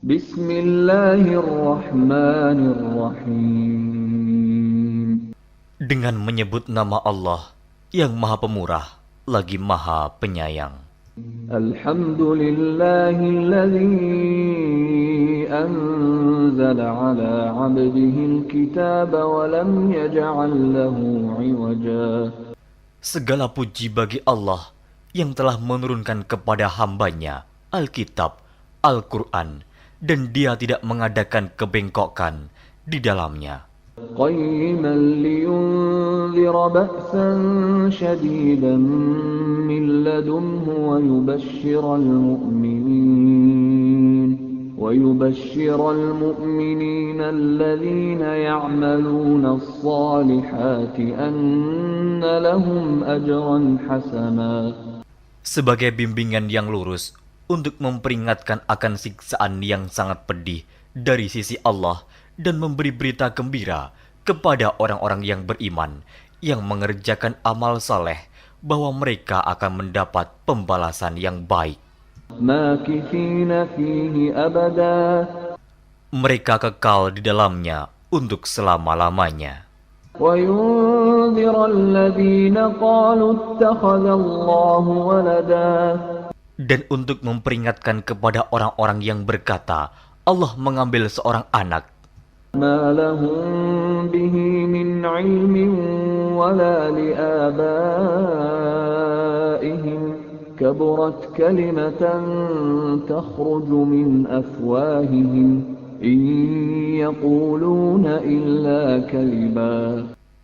Bismillahirrahmanirrahim. Dengan menyebut nama Allah yang Maha Pemurah lagi Maha Penyayang. Alhamdulillahilladzi anzala ala 'abdihil kitaba wa lam yaj'al lahu 'iwaja. Segala puji bagi Allah yang telah menurunkan kepada hambanya Alkitab, Al-Quran, dan dia tidak mengadakan kebengkokan di dalamnya. قيما لينذر بأسا شديدا من لدنه ويبشر المؤمنين الذين يعملون الصالحات أن لهم أجرا حسنا. Sebagai bimbingan yang lurus untuk memperingatkan akan siksaan yang sangat pedih dari sisi Allah dan memberi berita gembira kepada orang-orang yang beriman yang mengerjakan amal saleh bahwa mereka akan mendapat pembalasan yang baik. ماكثين فيه أبدا. Mereka kekal di dalamnya untuk selama-lamanya. وينذر الذين قالوا اتخذ الله ولدا. Dan untuk memperingatkan kepada orang-orang yang berkata Allah mengambil seorang anak, ما لهم به من علم ولا لآبائهم كبرت كلمة تخرج من أفواههم إن يقولون إلا كذبا.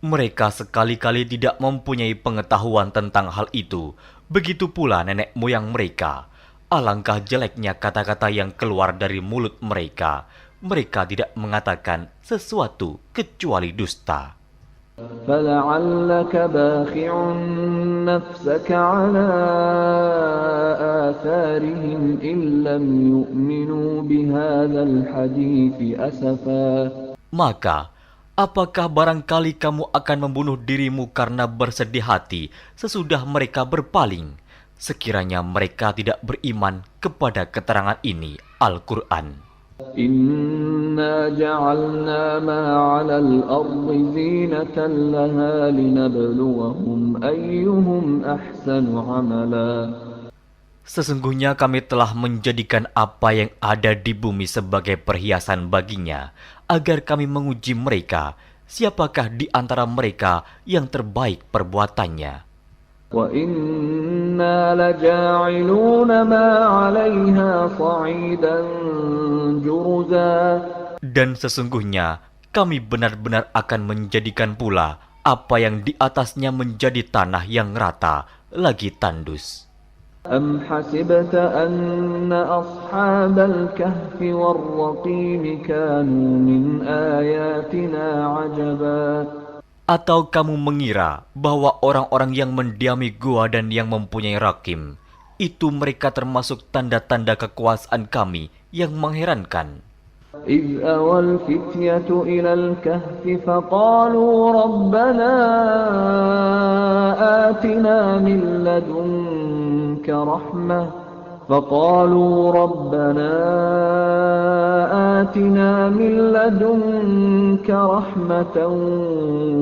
mereka sekali-kali tidak mempunyai pengetahuan tentang hal itu. Begitu pula nenek moyang mereka. Alangkah jeleknya kata-kata yang keluar dari mulut mereka. Mereka tidak mengatakan sesuatu kecuali dusta. فلعلك باخع نفسك على آثارهم إن لم يؤمنوا بهذا الحديث أسفا. Maka, apakah barangkali kamu akan membunuh dirimu karena bersedih hati sesudah mereka berpaling, sekiranya mereka tidak beriman kepada keterangan ini, Al-Quran. Inna ja'alna ma 'alal ardi zinatan laha linabluwahum ayyuhum ahsanu 'amala. Sesungguhnya kami telah menjadikan apa yang ada di bumi sebagai perhiasan baginya, agar kami menguji mereka, siapakah di antara mereka yang terbaik perbuatannya. Wa inna laja'iluna ma 'alayha sa'idan juruza. Dan sesungguhnya kami benar-benar akan menjadikan pula apa yang di atasnya menjadi tanah yang rata lagi tandus. Am hasibta anna ashabal kahfi war-raqim kanu min ayatina 'ajaba. Atau kamu mengira bahwa orang-orang yang mendiami gua dan yang mempunyai rakim, itu mereka termasuk tanda-tanda kekuasaan kami yang mengherankan. إذ أوى الفتية إلى الكهف فقالوا ربنا آتنا من لدنك رحمة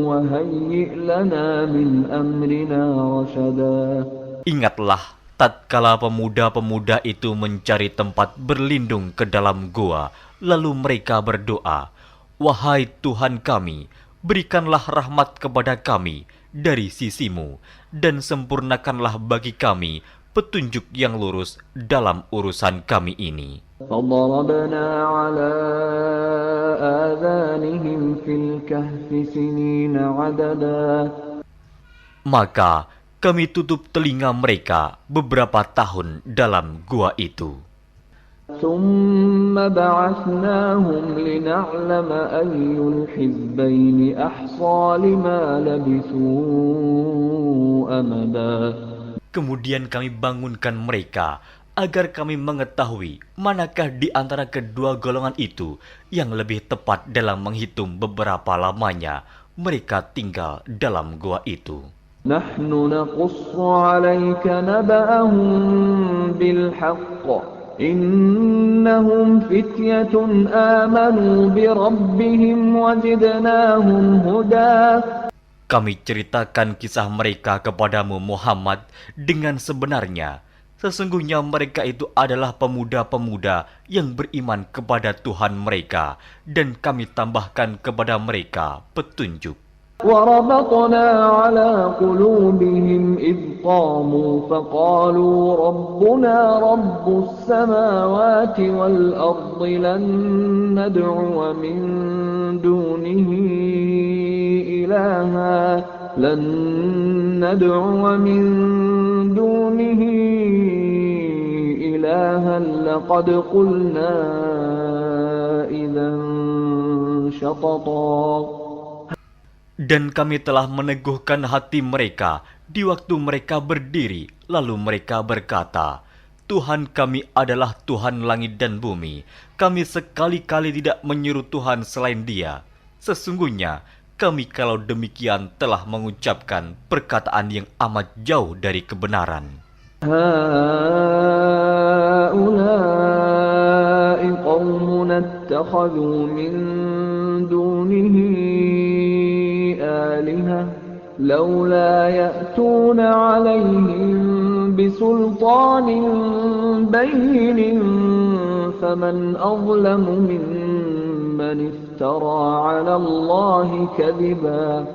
وهيئ لنا من أمرنا رشدا. Ingatlah tatkala pemuda-pemuda itu mencari tempat berlindung ke dalam gua, lalu mereka berdoa, "Wahai Tuhan kami, berikanlah rahmat kepada kami dari sisimu, dan sempurnakanlah bagi kami petunjuk yang lurus dalam urusan kami ini." فضربنا على آذانهم في الكهف سنين عددا. Maka kami tutup telinga mereka beberapa tahun dalam gua itu. ثم بعثناهم لنعلم أي الحزبين أحصى لما لبثوا أمدا. Kemudian kami bangunkan mereka agar kami mengetahui manakah di antara kedua golongan itu yang lebih tepat dalam menghitung beberapa lamanya mereka tinggal dalam gua itu. نحن نقص عليك نبأهم بالحق إنهم فتية آمنوا بربهم وزدناهم هدى. Kami ceritakan kisah mereka kepadamu Muhammad dengan sebenarnya. Sesungguhnya mereka itu adalah pemuda-pemuda yang beriman kepada Tuhan mereka, dan kami tambahkan kepada mereka petunjuk. وربطنا على قلوبهم إذ قاموا فقالوا ربنا رب السماوات والأرض لن ندعو من دونه إلها لقد قلنا إذا شططا. Dan kami telah meneguhkan hati mereka di waktu mereka berdiri, lalu mereka berkata, Tuhan kami adalah Tuhan langit dan bumi. Kami sekali-kali tidak menyeru Tuhan selain Dia. Sesungguhnya kami kalau demikian telah mengucapkan perkataan yang amat jauh dari kebenaran. هؤلاء قومنا اتخذوا من دونه آلهة لولا يأتون عليهم بسلطان بين فمن أظلم ممن افترى على الله كذبا.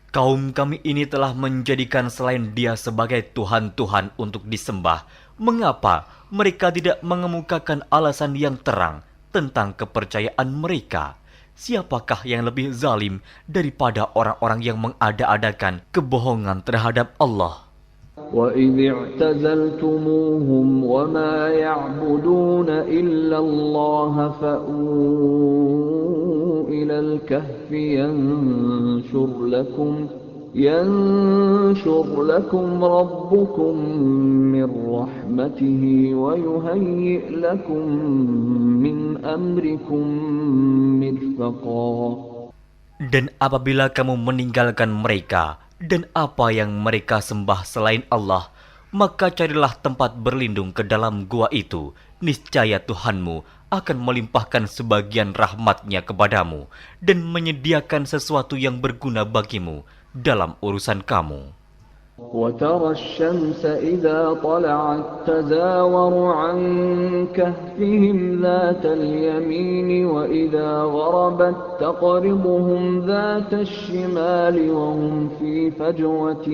Kaum kami ini telah menjadikan selain Dia sebagai Tuhan-Tuhan untuk disembah. Mengapa mereka tidak mengemukakan alasan yang terang tentang kepercayaan mereka? Siapakah yang lebih zalim daripada orang-orang yang mengada-adakan kebohongan terhadap Allah? وَإِذِ اعْتَزَلْتُمُوهُمْ وَمَا يَعْبُدُونَ إِلَّا اللَّهَ فَأْوُوا إِلَى الْكَهْفِ يَنشُرْ لَكُمْ رَبُّكُمْ مِنْ رَحْمَتِهِ وَيُهَيِّئْ لَكُمْ مِنْ أَمْرِكُمْ مِرْفَقًا. Dan apabila kamu meninggalkan mereka dan apa yang mereka sembah selain Allah, maka carilah tempat berlindung ke dalam gua itu. Niscaya Tuhanmu akan melimpahkan sebagian rahmatnya kepadamu dan menyediakan sesuatu yang berguna bagimu dalam urusan kamu. وَتَرَى الشَّمْسَ إِذَا طَلَعَتْ تَزَاوَرُ عَنْ كَهْفِهِمْ ذَاتَ الْيَمِينِ وَإِذَا غَرَبَتْ تَقْرِضُهُمْ ذَاتَ الشِّمَالِ وَهُمْ فِي فَجْوَةٍ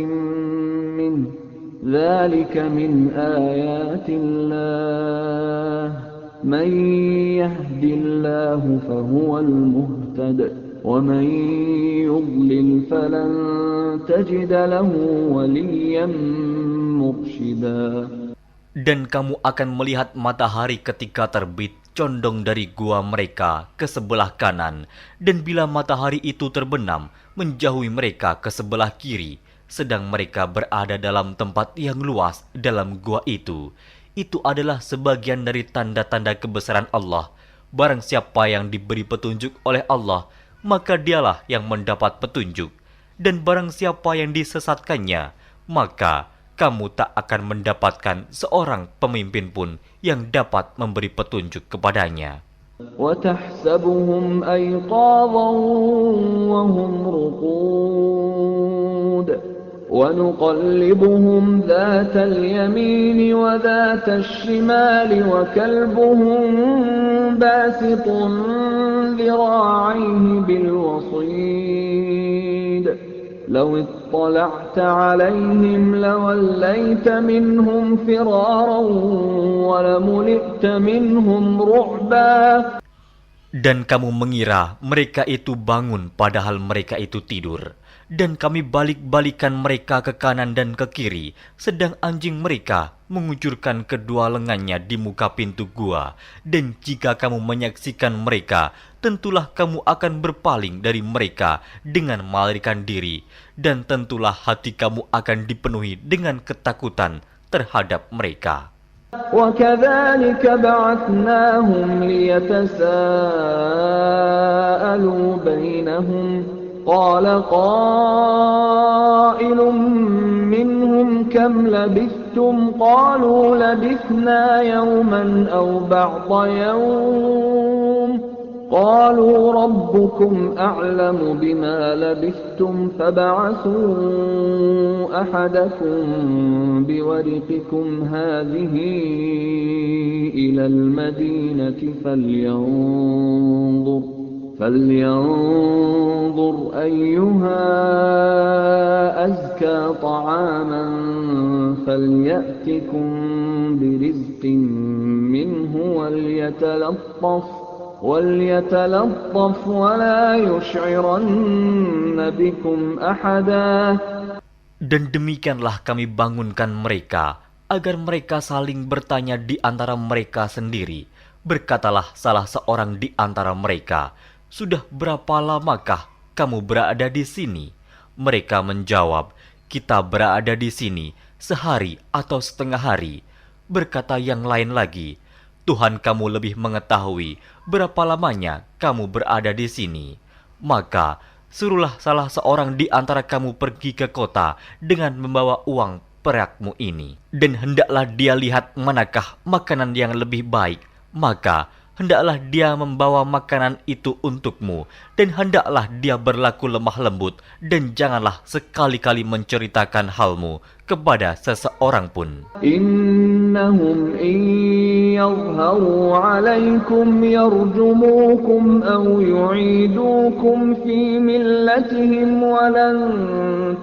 مِّنْهُ ذَلِكَ مِنْ آيَاتِ اللَّهِ مَنْ يَهْدِ اللَّهُ فَهُوَ الْمُهْتَدِ وَمَنْ يُضْلِلْ فَلَنْ تَجِدَ لَهُ وَلِيًّا مُرْشِدًا. Dan kamu akan melihat matahari ketika terbit condong dari gua mereka ke sebelah kanan, dan bila matahari itu terbenam menjauhi mereka ke sebelah kiri, sedang mereka berada dalam tempat yang luas dalam gua itu. Itu adalah sebagian dari tanda-tanda kebesaran Allah. Barang siapa yang diberi petunjuk oleh Allah, maka dialah yang mendapat petunjuk. Dan barang siapa yang disesatkannya, maka kamu tak akan mendapatkan seorang pemimpin pun yang dapat memberi petunjuk kepadanya. وَتَحْسَبُهُمْ أَيْقَاظًا وَهُمْ رُقُودٌ وَنُقَلِّبُهُمْ ذَاتَ الْيَمِينِ وَذَاتَ الشِّمَالِ وَكَلْبُهُمْ بَاسِطٌ ذِرَاعَيْهِ بِالْوَصِيدِ لَوِ اطَّلَعْتَ عَلَيْهِمْ لَوَلَّيْتَ مِنْهُمْ فِرَارًا وَلَمُلِئْتَ مِنْهُمْ رُعْبًا. Dan kamu mengira mereka itu bangun padahal mereka itu tidur. Dan kami balik-balikan mereka ke kanan dan ke kiri, sedang anjing mereka mengucurkan kedua lengannya di muka pintu gua. Dan jika kamu menyaksikan mereka, tentulah kamu akan berpaling dari mereka dengan melarikan diri. Dan tentulah hati kamu akan dipenuhi dengan ketakutan terhadap mereka. وَكَذَلِكَ بَعَثْنَاهُمْ لِيَتَسَاءَلُوا بَيْنَهُمْ قَالَ قَائِلٌ مِّنْهُمْ كَمْ لَبِثْتُمْ لبثتم قالوا لبثنا يوما أو بعض يوم قالوا ربكم أعلم بما لبثتم فابعثوا أحدكم بورقكم هذه إلى المدينة فلينظر أيها أزكى طعاما فليأتكم برزق منه وليتلطف ولا يشعرن بكم أحدا. Dan demikianlah kami bangunkan mereka, agar mereka saling bertanya di antara mereka sendiri. Berkatalah salah seorang di antara mereka, "Sudah berapa lamakah kamu berada di sini?" Mereka menjawab, "Kita berada di sini sehari atau setengah hari." Berkata yang lain lagi, "Tuhan kamu lebih mengetahui berapa lamanya kamu berada di sini. Maka suruhlah salah seorang di antara kamu pergi ke kota dengan membawa uang perakmu ini. Dan hendaklah dia lihat manakah makanan yang lebih baik. Maka hendaklah dia membawa makanan itu untukmu. Dan hendaklah dia berlaku lemah lembut. Dan janganlah sekali-kali menceritakan halmu kepada seseorang pun. Innahum in yadhharu alaykum yarjumukum aw yu'idukum fi millatihim walan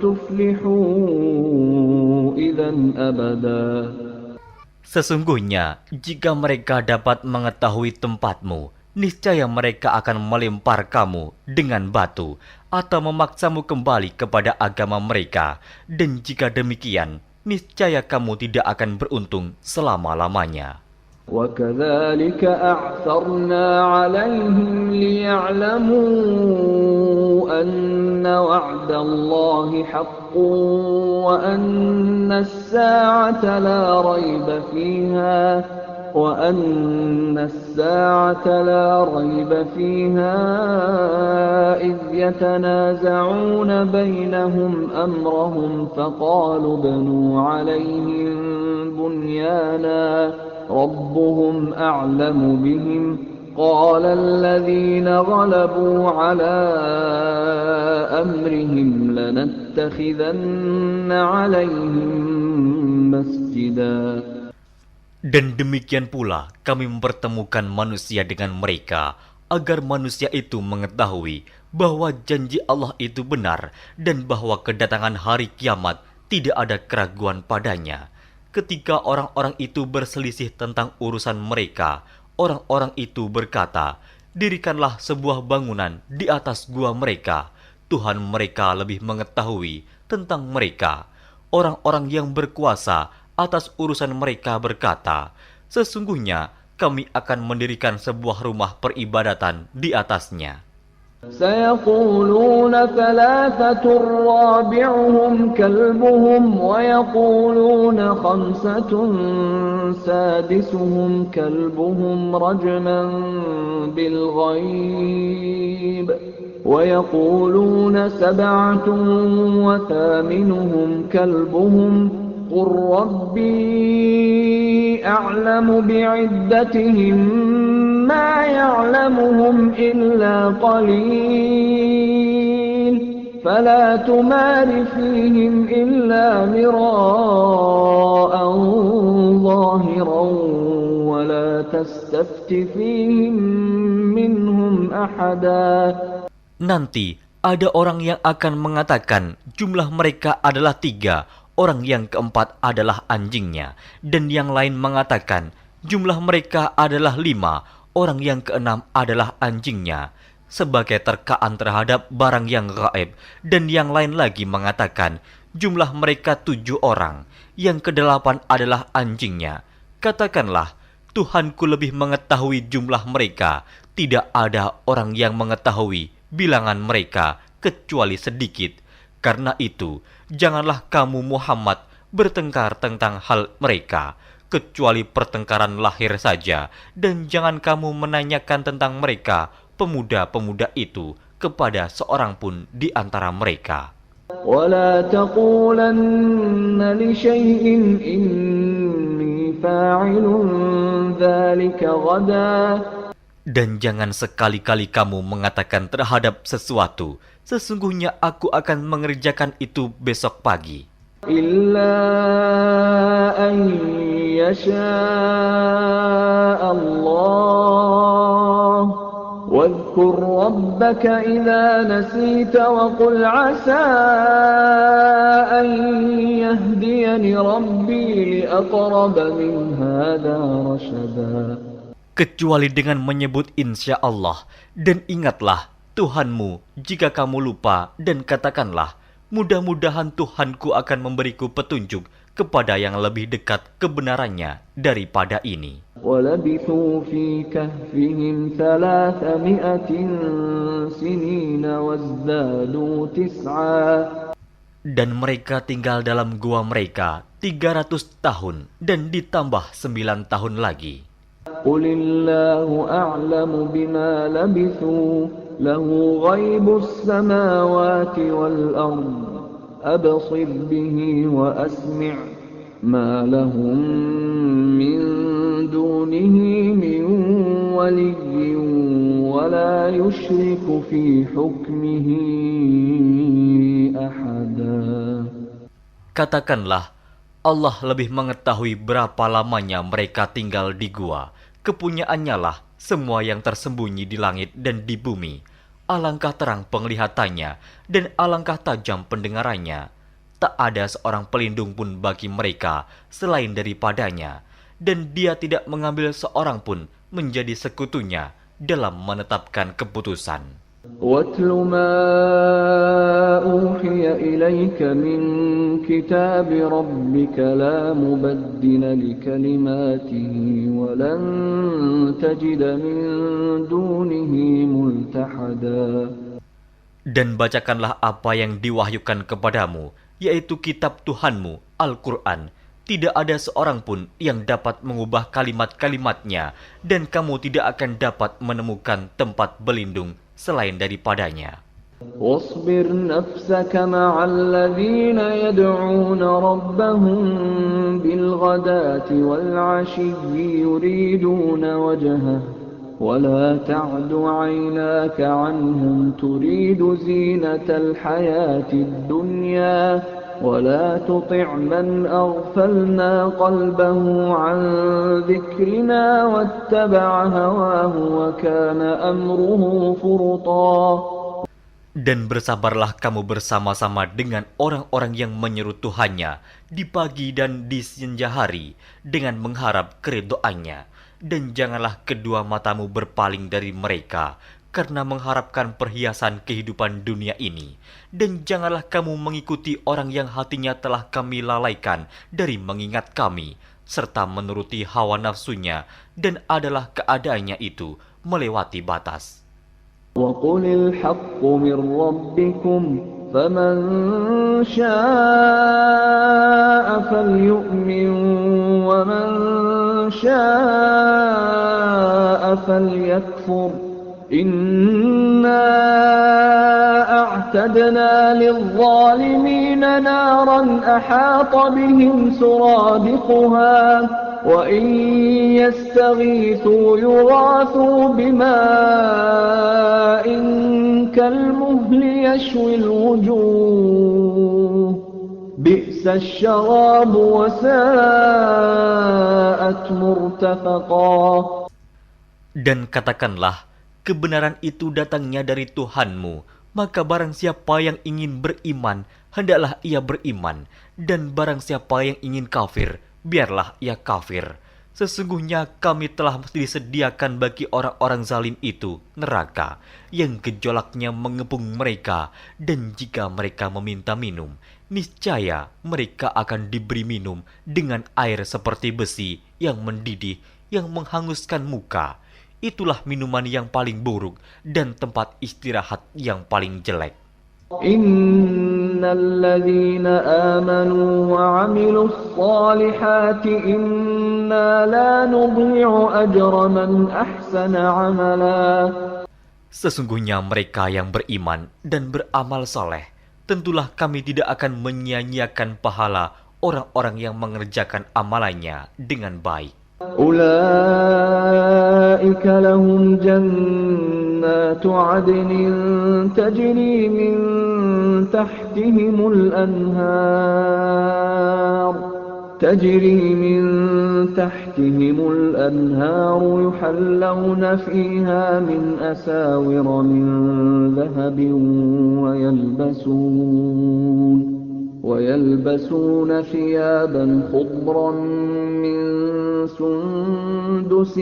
tuflihu idzan abada. Sesungguhnya, jika mereka dapat mengetahui tempatmu, niscaya mereka akan melempar kamu dengan batu atau memaksamu kembali kepada agama mereka. Dan jika demikian, niscaya kamu tidak akan beruntung selama-lamanya. وَكَذَلِكَ أَعْثَرْنَا عَلَيْهِمْ لِيَعْلَمُوا أَنَّ وَعْدَ اللَّهِ حَقٌّ وَأَنَّ السَّاعَةَ لَا رَيْبَ فِيهَا إِذْ يَتَنَازَعُونَ بَيْنَهُمْ أَمْرَهُمْ فَقَالُوا ابْنُوا عَلَيْهِمْ بُنْيَانًا رَبُّهُمْ أَعْلَمُ بِهِمْ قَالَ الَّذِينَ غَلَبُوا عَلَى أَمْرِهِمْ لَنَتَّخِذَنَّ عَلَيْهِمْ مَسْجِدًا. Dan demikian pula kami mempertemukan manusia dengan mereka, agar manusia itu mengetahui bahwa janji Allah itu benar dan bahwa kedatangan hari kiamat tidak ada keraguan padanya. Ketika orang-orang itu berselisih tentang urusan mereka, orang-orang itu berkata, "Dirikanlah sebuah bangunan di atas gua mereka. Tuhan mereka lebih mengetahui tentang mereka." Orang-orang yang berkuasa atas urusan mereka berkata, "Sesungguhnya kami akan mendirikan sebuah rumah peribadatan di atasnya." سيقولون ثلاثة رابعهم كلبهم ويقولون خمسة سادسهم كلبهم رجما بالغيب ويقولون سبعة وثامنهم كلبهم قل ربي أعلم بعدتهم ما يعلمهم إلا قليل فلا تمار فيهم إلا مراء ظاهرا ولا تستفت فيهم منهم أحدا. Nanti ada orang yang akan mengatakan jumlah mereka adalah 3, orang yang keempat adalah anjingnya, dan yang lain mengatakan jumlah mereka adalah 5, orang yang keenam adalah anjingnya, sebagai terkaan terhadap barang yang gaib. Dan yang lain lagi mengatakan jumlah mereka 7 orang, yang ke-8 adalah anjingnya. Katakanlah, Tuhanku lebih mengetahui jumlah mereka. Tidak ada orang yang mengetahui bilangan mereka kecuali sedikit. Karena itu, janganlah kamu Muhammad bertengkar tentang hal mereka, kecuali pertengkaran lahir saja, dan jangan kamu menanyakan tentang mereka, pemuda-pemuda itu, kepada seorang pun di antara mereka. ولا تقولن لشيء إني فاعل ذلك غدا. Dan jangan sekali-kali kamu mengatakan terhadap sesuatu, sesungguhnya aku akan mengerjakan itu besok pagi. إلا أن يشاء الله واذكر ربك إذا نسيت وقل عسى أن يهديني ربي لأقرب من هذا رشدا. Kecuali dengan menyebut insya Allah, dan ingatlah Tuhanmu jika kamu lupa, dan katakanlah, mudah-mudahan Tuhanku akan memberiku petunjuk kepada yang lebih dekat kebenarannya daripada ini. وَلَبِثُوا فِي كَهْفِهِمْ 300 سِنِينَ وَازْدَادُوا 9. Dan mereka tinggal dalam gua mereka 300 tahun dan ditambah 9 tahun lagi. قُلِ اللَّهُ أَعْلَمُ بِمَا لَبِثُوا لَهُ غَيْبُ السَّمَاوَاتِ وَالْأَرْضِ أَبْصِرْ بِهِ وَأَسْمِعْ مَا لَهُم مِّن دُونِهِ مِن وَلِيٍّ وَلَا يُشْرِكُ فِي حُكْمِهِ أَحَدًا. Katakanlah, Allah lebih mengetahui berapa lamanya mereka tinggal di gua. Kepunyaannya lah semua yang tersembunyi di langit dan di bumi. Alangkah terang penglihatannya dan alangkah tajam pendengarannya. Tak ada seorang pelindung pun bagi mereka selain daripadanya. Dan dia tidak mengambil seorang pun menjadi sekutunya dalam menetapkan keputusan. وَاتْلُ مَا أُوحِيَ إِلَيْكَ مِنْ كِتَابِ رَبِّكَ لَا مُبَدِّلَ لِكَلِمَاتِهِ وَلَنْ تَجِدَ مِنْ دُونِهِ مُلْتَحَدًا. Dan bacakanlah apa yang diwahyukan kepadamu, yaitu kitab Tuhanmu, Al-Quran. Tidak ada seorang pun yang dapat mengubah kalimat-kalimatnya, dan kamu tidak akan dapat menemukan tempat berlindung selain daripadanya. واصبر نفسك مع الذين يدعون ربهم بالغداة والعشي يريدون وجهه ولا تعد عيناك عنهم تريد زينة الحياة الدنيا ولا تطع من أغفلنا قلبه عن ذكرنا واتبع هواه وكان أمره فرطا. Dan bersabarlah kamu bersama-sama dengan orang-orang yang menyeru Tuhannya di pagi dan di senja hari dengan mengharap keridhoannya. Dan janganlah kedua matamu berpaling dari mereka karena mengharapkan perhiasan kehidupan dunia ini. Dan janganlah kamu mengikuti orang yang hatinya telah kami lalaikan dari mengingat kami, serta menuruti hawa nafsunya, dan adalah keadaannya itu melewati batas. وَقُلِ الْحَقُّ مِنْ رَبِّكُمْ فَمَنْ شَاءَ فَلْيُؤْمِنْ وَمَنْ شَاءَ فَلْيَكْفُرْ إِنَّا أَعْتَدْنَا لِلظَّالِمِينَ نَارًا أَحَاطَ بِهِمْ سُرَادِقُهَا وَإِنْ يَسْتَغِيثُوا يُغَاثُوا بِمَاءٍ كَالْمُهْلِ يَشْوِي الْوُجُوهَ بِئْسَ الشَّرَابُ وَسَاءَتْ مُرْتَفَقًا. Dan katakanlah, kebenaran itu datangnya dari Tuhanmu, maka barang siapa yang ingin beriman, hendaklah ia beriman, dan barang siapa yang ingin kafir, biarlah ia kafir. Sesungguhnya kami telah disediakan bagi orang-orang zalim itu neraka, yang gejolaknya mengepung mereka, dan jika mereka meminta minum, niscaya mereka akan diberi minum dengan air seperti besi yang mendidih, yang menghanguskan muka. Itulah minuman yang paling buruk dan tempat istirahat yang paling jelek. Innalladzina amanu wa 'amilus salihati inna la nudhi'u ajra man ahsana 'amala. Sesungguhnya mereka yang beriman dan beramal soleh, tentulah kami tidak akan menyia-nyiakan pahala orang-orang yang mengerjakan amalannya dengan baik. أولئك لهم جنات عدن تجري من تحتهم الأنهار يحلون فيها من أساور من ذهب ويلبسون ثيابا خضرا من سندس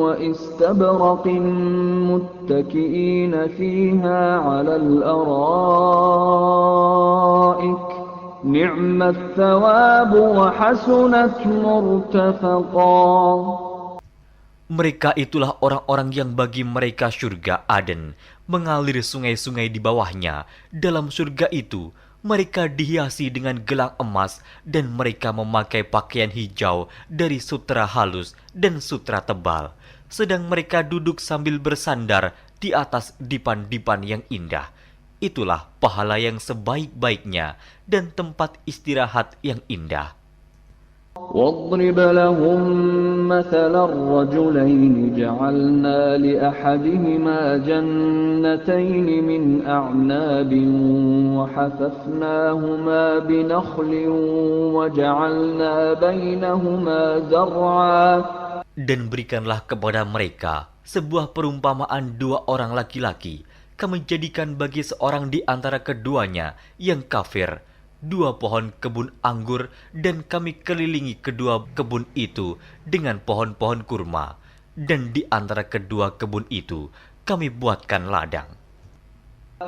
واستبرق متكئين فيها على الأرائك نعم الثواب وحسنت مرتفقا. Mereka itulah orang-orang yang bagi mereka surga Aden, mengalir sungai-sungai di bawahnya. Dalam surga itu, mereka dihiasi dengan gelang emas dan mereka memakai pakaian hijau dari sutra halus dan sutra tebal. Sedang mereka duduk sambil bersandar di atas dipan-dipan yang indah. Itulah pahala yang sebaik-baiknya dan tempat istirahat yang indah. واضرب لهم مثل الرجلين جعلنا لأحدهما جنتين من أعناب وحففناهما بنخل وجعلنا بينهما زرعا. Dan berikanlah kepada mereka sebuah perumpamaan dua orang laki-laki. Kami jadikan bagi seorang di antara keduanya yang kafir dua pohon kebun anggur, dan kami kelilingi kedua kebun itu dengan pohon-pohon kurma, dan di antara kedua kebun itu kami buatkan ladang.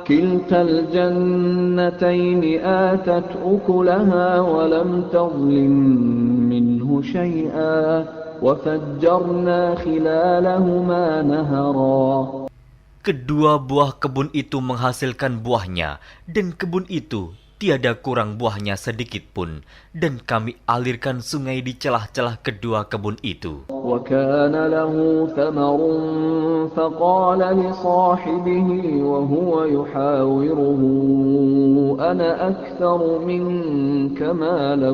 كلتا الجنتين آتت أكلها ولم تظلم منه شيئا وفجرنا خلالهما نهرا. Kedua buah kebun itu menghasilkan buahnya, dan kebun itu tiada kurang buahnya sedikit pun, dan kami alirkan sungai di celah-celah kedua kebun itu. وَكَانَ لَهُ ثَمَرٌ فَقَالَ لِصَاحِبِهِ وَهُوَ يُحَاوِرُهُ أَنَا أَكْثَرُ مِنكَ مَالًا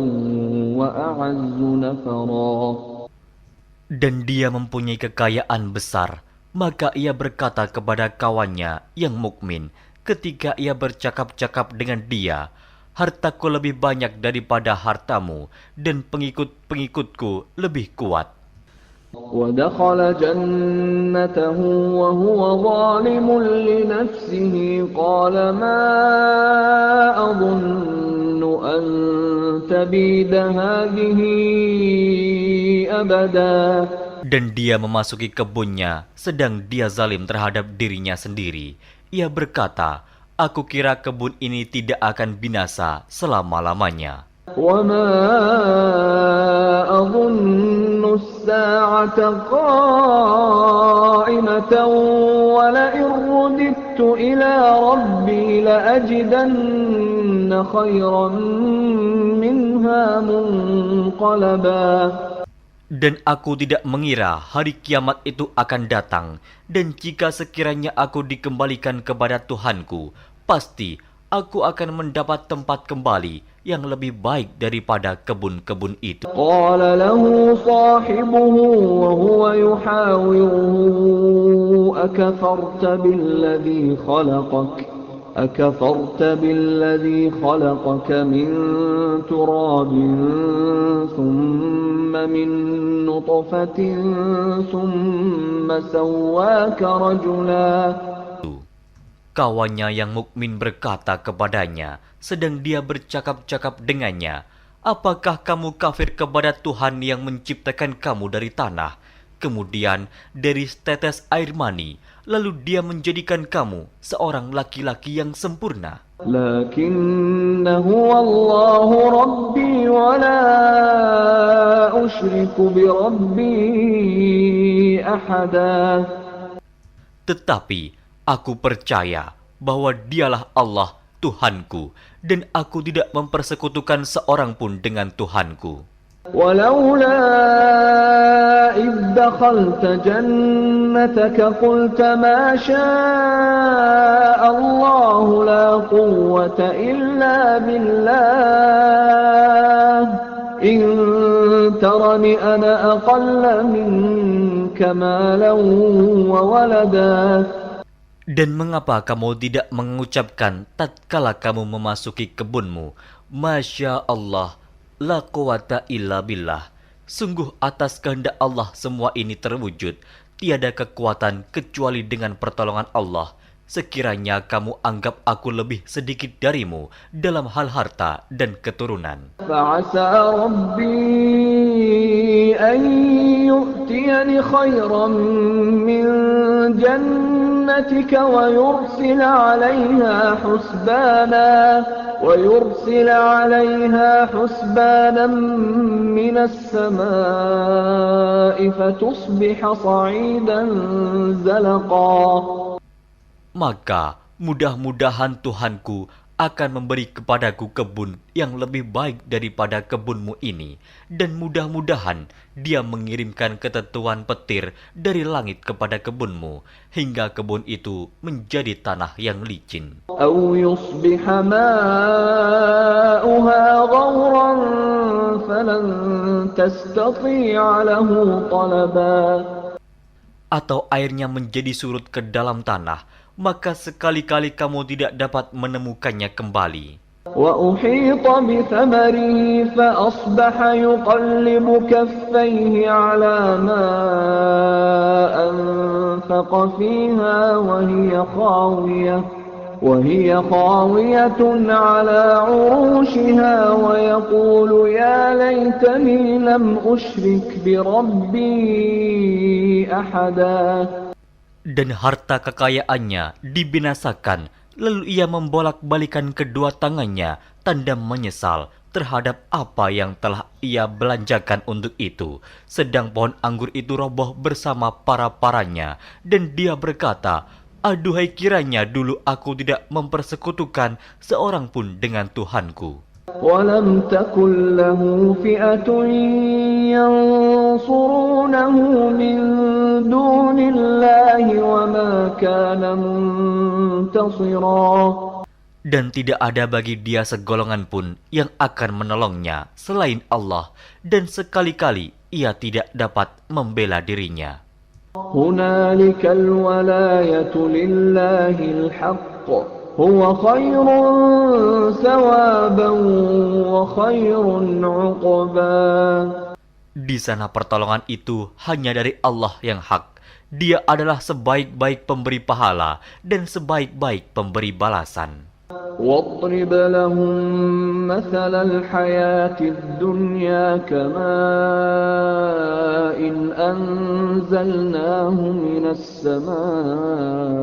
وَأَعَزُّ نَفَرًا. Dan dia mempunyai kekayaan besar, maka ia berkata kepada kawannya yang mukmin, ketika ia bercakap-cakap dengan dia, hartaku lebih banyak daripada hartamu, dan pengikut-pengikutku lebih kuat. وَدَخَلَ جَنَّتَهُ وَهُوَ ظَالِمٌ لِنَفْسِهِ قَالَ مَا أَظُنُّ أَن تَبِيدَ هَذِهِ أَبَدًا. Dan dia memasuki kebunnya, sedang dia zalim terhadap dirinya sendiri. Ia berkata, aku kira kebun ini tidak akan binasa selama-lamanya. وَمَا أَظُنُّ السَّاعَةَ قَائِمَةً وَلَئِن رُّدِدتُّ إِلَى رَبِّي لَأَجِدَنَّ خَيْرًا مِّنْهَا مُنقَلَبًا. Dan aku tidak mengira hari kiamat itu akan datang, dan jika sekiranya aku dikembalikan kepada Tuhanku, pasti aku akan mendapat tempat kembali yang lebih baik daripada kebun-kebun itu. قَالَ لَهُ صَاحِبُهُ وَهُوَ يُحَاوِرُهُ أَكَفَرْتَ بِالَّذِي خَلَقَكَ مِنْ تُرَابٍ ثُمَّ مِنْ نُطْفَةٍ ثُمَّ سَوَّاكَ رَجُلًا. Kawannya yang mukmin berkata kepadanya, sedang dia bercakap-cakap dengannya, apakah kamu kafir kepada Tuhan yang menciptakan kamu dari tanah, kemudian dari setetes air mani, lalu dia menjadikan kamu seorang laki-laki yang sempurna? لَكِنَّ هُوَ اللَّهُ رَبِّي وَلَا أُشْرِكُ بِرَبِّي أَحَدًا. Tetapi aku percaya bahwa dialah Allah Tuhanku, dan aku tidak mempersekutukan seorang pun dengan Tuhanku. وَلَوْلَا إِذْ دَخَلْتَ جَنَّتَكَ جنتك قلت ما شاء الله لا قوة إلا بالله إن ترني أنا أقل منك مالا وولدا. Dan mengapa kamu tidak mengucapkan tatkala kamu memasuki kebunmu, Masya Allah, la quwata illa billah. Sungguh atas kehendak Allah semua ini terwujud, tiada kekuatan kecuali dengan pertolongan Allah. Sekiranya kamu anggap aku lebih sedikit darimu dalam hal harta dan keturunan. فعسى ربي أن يؤتيني خيرا من جنتك ويرسل عليها حسبانا من السماء فتصبح صعيدا زلقا. Maka mudah-mudahan Tuhanku akan memberi kepadaku kebun yang lebih baik daripada kebunmu ini, dan mudah-mudahan Dia mengirimkan ketentuan petir dari langit kepada kebunmu, hingga kebun itu menjadi tanah yang licin. أو يصبح ماؤها غورا فلن تستطيع له طلبا. Atau airnya menjadi surut ke dalam tanah, maka sekali-kali kamu tidak dapat menemukannya kembali. وأحيط بثمره فأصبح يقلب كفيه على ما أنفق فيها وهي خاوية على عروشها ويقول يا ليتني لم أشرك بربي أحدا. Dan harta kekayaannya dibinasakan, lalu ia membolak-balikan kedua tangannya, tanda menyesal terhadap apa yang telah ia belanjakan untuk itu. Sedang pohon anggur itu roboh bersama para-paranya, dan dia berkata, aduhai kiranya dulu aku tidak mempersekutukan seorang pun dengan Tuhanku. ولم تكن له فئة ينصرونه من دون الله وما كان منتصرا. Dan tidak ada bagi dia segolongan pun yang akan menolongnya selain Allah, dan sekali-kali ia tidak dapat membela dirinya. هنالك الولاية لله الحق هو خير ثوابا وخير عقبا. Di sana pertolongan itu hanya dari Allah yang hak. Dia adalah sebaik-baik pemberi pahala dan sebaik-baik pemberi balasan. واضرب لهم مثل الحياة الدنيا كماء أنزلناه من السماء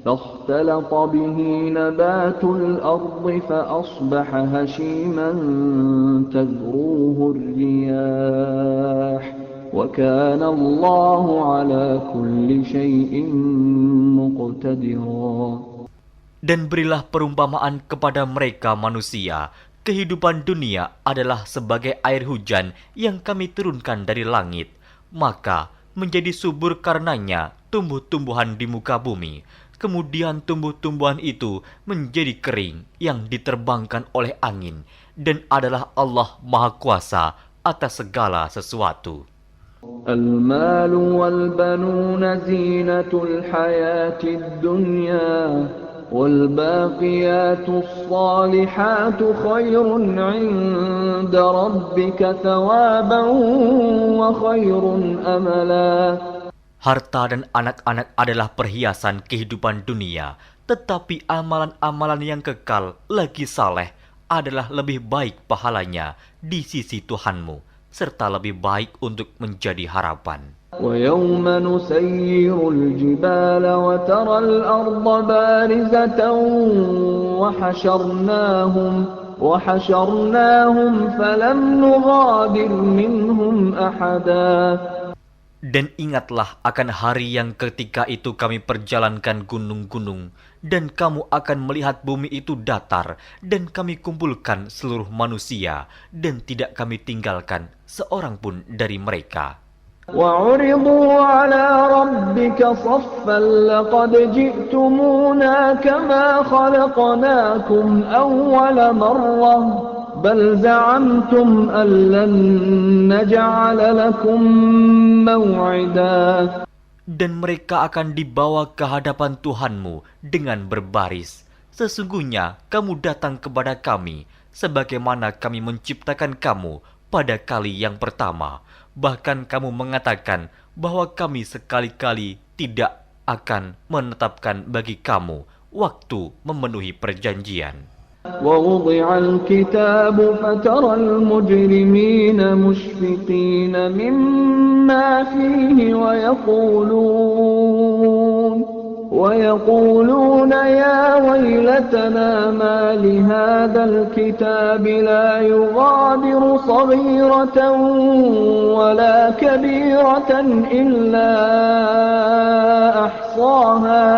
فاختلط به نبات الأرض فأصبح هشيما تذروه الرياح وكان الله على كل شيء مقتدرا. Dan berilah perumpamaan kepada mereka manusia, kehidupan dunia adalah sebagai air hujan yang kami turunkan dari langit, maka menjadi subur karenanya tumbuh-tumbuhan di muka bumi. Kemudian tumbuh-tumbuhan itu menjadi kering yang diterbangkan oleh angin, dan adalah Allah Maha Kuasa atas segala sesuatu. المال والبنون زينة الحياة الدنيا والباقيات الصالحات خير عند ربك ثوابا وخير أملا. Harta dan anak-anak adalah perhiasan kehidupan dunia, tetapi amalan-amalan yang kekal lagi saleh adalah lebih baik pahalanya di sisi Tuhanmu, serta lebih baik untuk menjadi harapan. ويوم نسير الجبال وترى الأرض بارزة وحشرناهم فلم نغادر منهم أحدا. Dan ingatlah akan hari yang ketika itu kami perjalankan gunung-gunung, dan kamu akan melihat bumi itu datar, dan kami kumpulkan seluruh manusia, dan tidak kami tinggalkan seorang pun dari mereka. وعرضوا على ربك صفا لقد جئتمونا كما خلقناكم أول مرة بل زعمتم أن لن نجعل لكم موعدا. Dan mereka akan dibawa ke hadapan Tuhanmu dengan berbaris. Sesungguhnya kamu datang kepada kami, sebagaimana kami menciptakan kamu pada kali yang pertama. Bahkan kamu mengatakan bahwa kami sekali-kali tidak akan menetapkan bagi kamu waktu memenuhi perjanjian. ووضع الكتاب فترى المجرمين مشفقين مما فيه ويقولون يا ويلتنا ما لهذا الكتاب لا يغادر صغيرة ولا كبيرة إلا أحصاها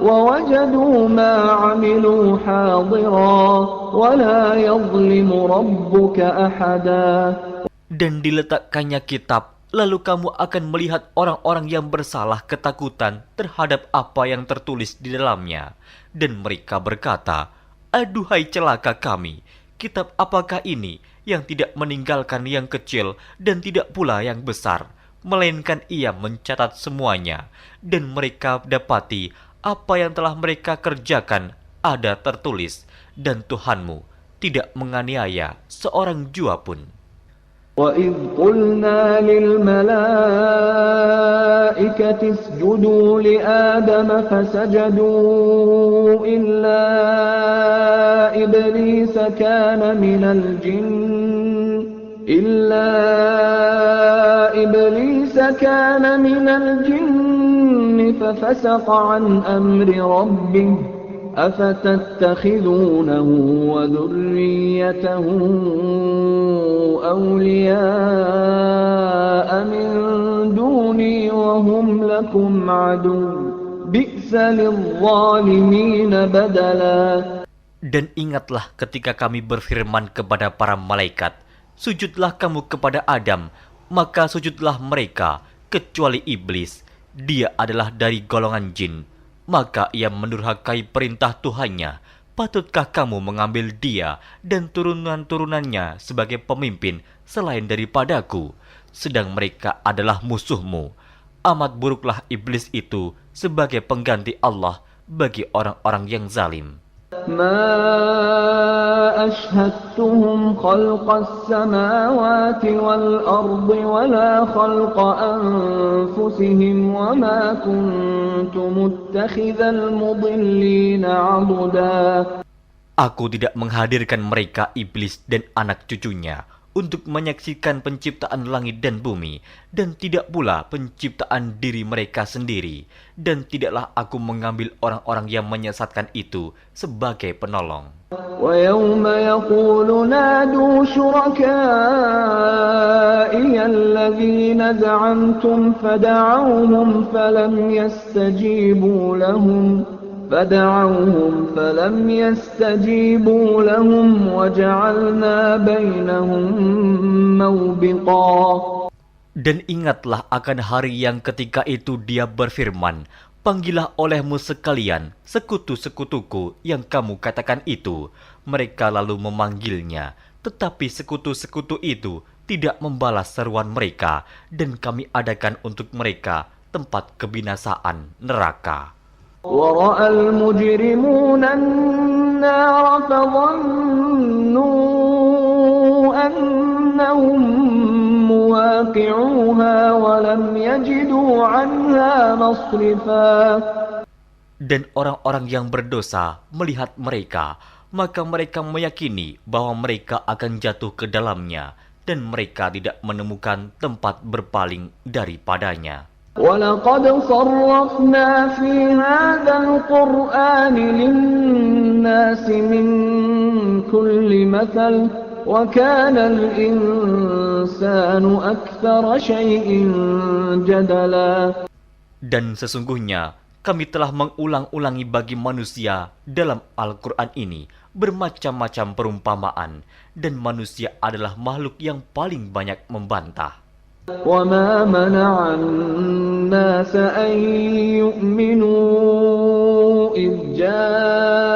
ووجدوا ما عملوا حاضرا ولا يظلم ربك أحدا. Dan diletakkannya kitab, lalu kamu akan melihat orang-orang yang bersalah ketakutan terhadap apa yang tertulis di dalamnya. Dan mereka berkata, aduhai celaka kami, kitab apakah ini yang tidak meninggalkan yang kecil dan tidak pula yang besar, melainkan ia mencatat semuanya. Dan mereka dapati apa yang telah mereka kerjakan ada tertulis, dan Tuhanmu tidak menganiaya seorang jua pun. وَإِذْ قُلْنَا لِلْمَلَائِكَةِ اسْجُدُوا لِآدَمَ فَسَجَدُوا إِلَّا إِبْلِيسَ كَانَ مِنَ الْجِنِّ فَفَسَقَ عَنْ أَمْرِ رَبِّهِ أَفَتَتَّخِذُونَهُ وَذُرِّيَّتَهُ أَوْلِيَاءَ مِنْ دُونِي وَهُمْ لَكُمْ عَدُوٌّ بِئْسَ لِلظَّالِمِينَ بَدَلًا. Dan ingatlah ketika kami berfirman kepada para malaikat, sujudlah kamu kepada Adam, maka sujudlah mereka, kecuali iblis. Dia adalah dari golongan jin. Maka ia mendurhakai perintah Tuhannya. Patutkah kamu mengambil dia dan turunan-turunannya sebagai pemimpin selain daripadaku, sedang mereka adalah musuhmu? Amat buruklah iblis itu sebagai pengganti Allah bagi orang-orang yang zalim. ما أشهدتهم خلق السماوات والأرض ولا خلق أنفسهم وما كنت متخذ المضلين عضدا. Aku tidak menghadirkan mereka iblis dan anak cucunya untuk menyaksikan penciptaan langit dan bumi, dan tidak pula penciptaan diri mereka sendiri, dan tidaklah aku mengambil orang-orang yang menyesatkan itu sebagai penolong. وَيَوْمَ يَقُولُ نَادُوا شُرَكَائِيَ الَّذِينَ زَعَمْتُمْ فَدَعَوْهُمْ فَلَمْ يَسْتَجِيبُوا لَهُمْ وَجَعَلْنَا بَيْنَهُمْ مَوْبِقًا. Dan ingatlah akan hari yang ketika itu dia berfirman, panggillah olehmu sekalian sekutu-sekutuku yang kamu katakan itu. Mereka lalu memanggilnya, tetapi sekutu-sekutu itu tidak membalas seruan mereka, dan kami adakan untuk mereka tempat kebinasaan neraka. وَرَأَى الْمُجْرِمُونَ النَّارَ فَظَنُّوا أَنَّهُمْ مُوَاقِعُوهَا وَلَمْ يَجِدُوا عَنْهَا مَصْرِفًا. Dan orang-orang yang berdosa melihat mereka, maka mereka meyakini bahwa mereka akan jatuh ke dalamnya, dan mereka tidak menemukan tempat berpaling daripadanya. وَلَقَدْ صَرَّفْنَا فِي هَذَا الْقُرْآنِ لِلنَّاسِ مِنْ كُلِّ مَثَلٍ وَكَانَ الْإِنْسَانُ أَكْثَرَ شَيْءٍ جَدَلًا. Dan sesungguhnya kami telah mengulang-ulangi bagi manusia dalam Al-Quran ini bermacam-macam perumpamaan, dan manusia adalah makhluk yang paling banyak membantah. وَمَا مَنَعَ النَّاسَ أَن يُؤْمِنُوا إِذْ جَاءَهُمُ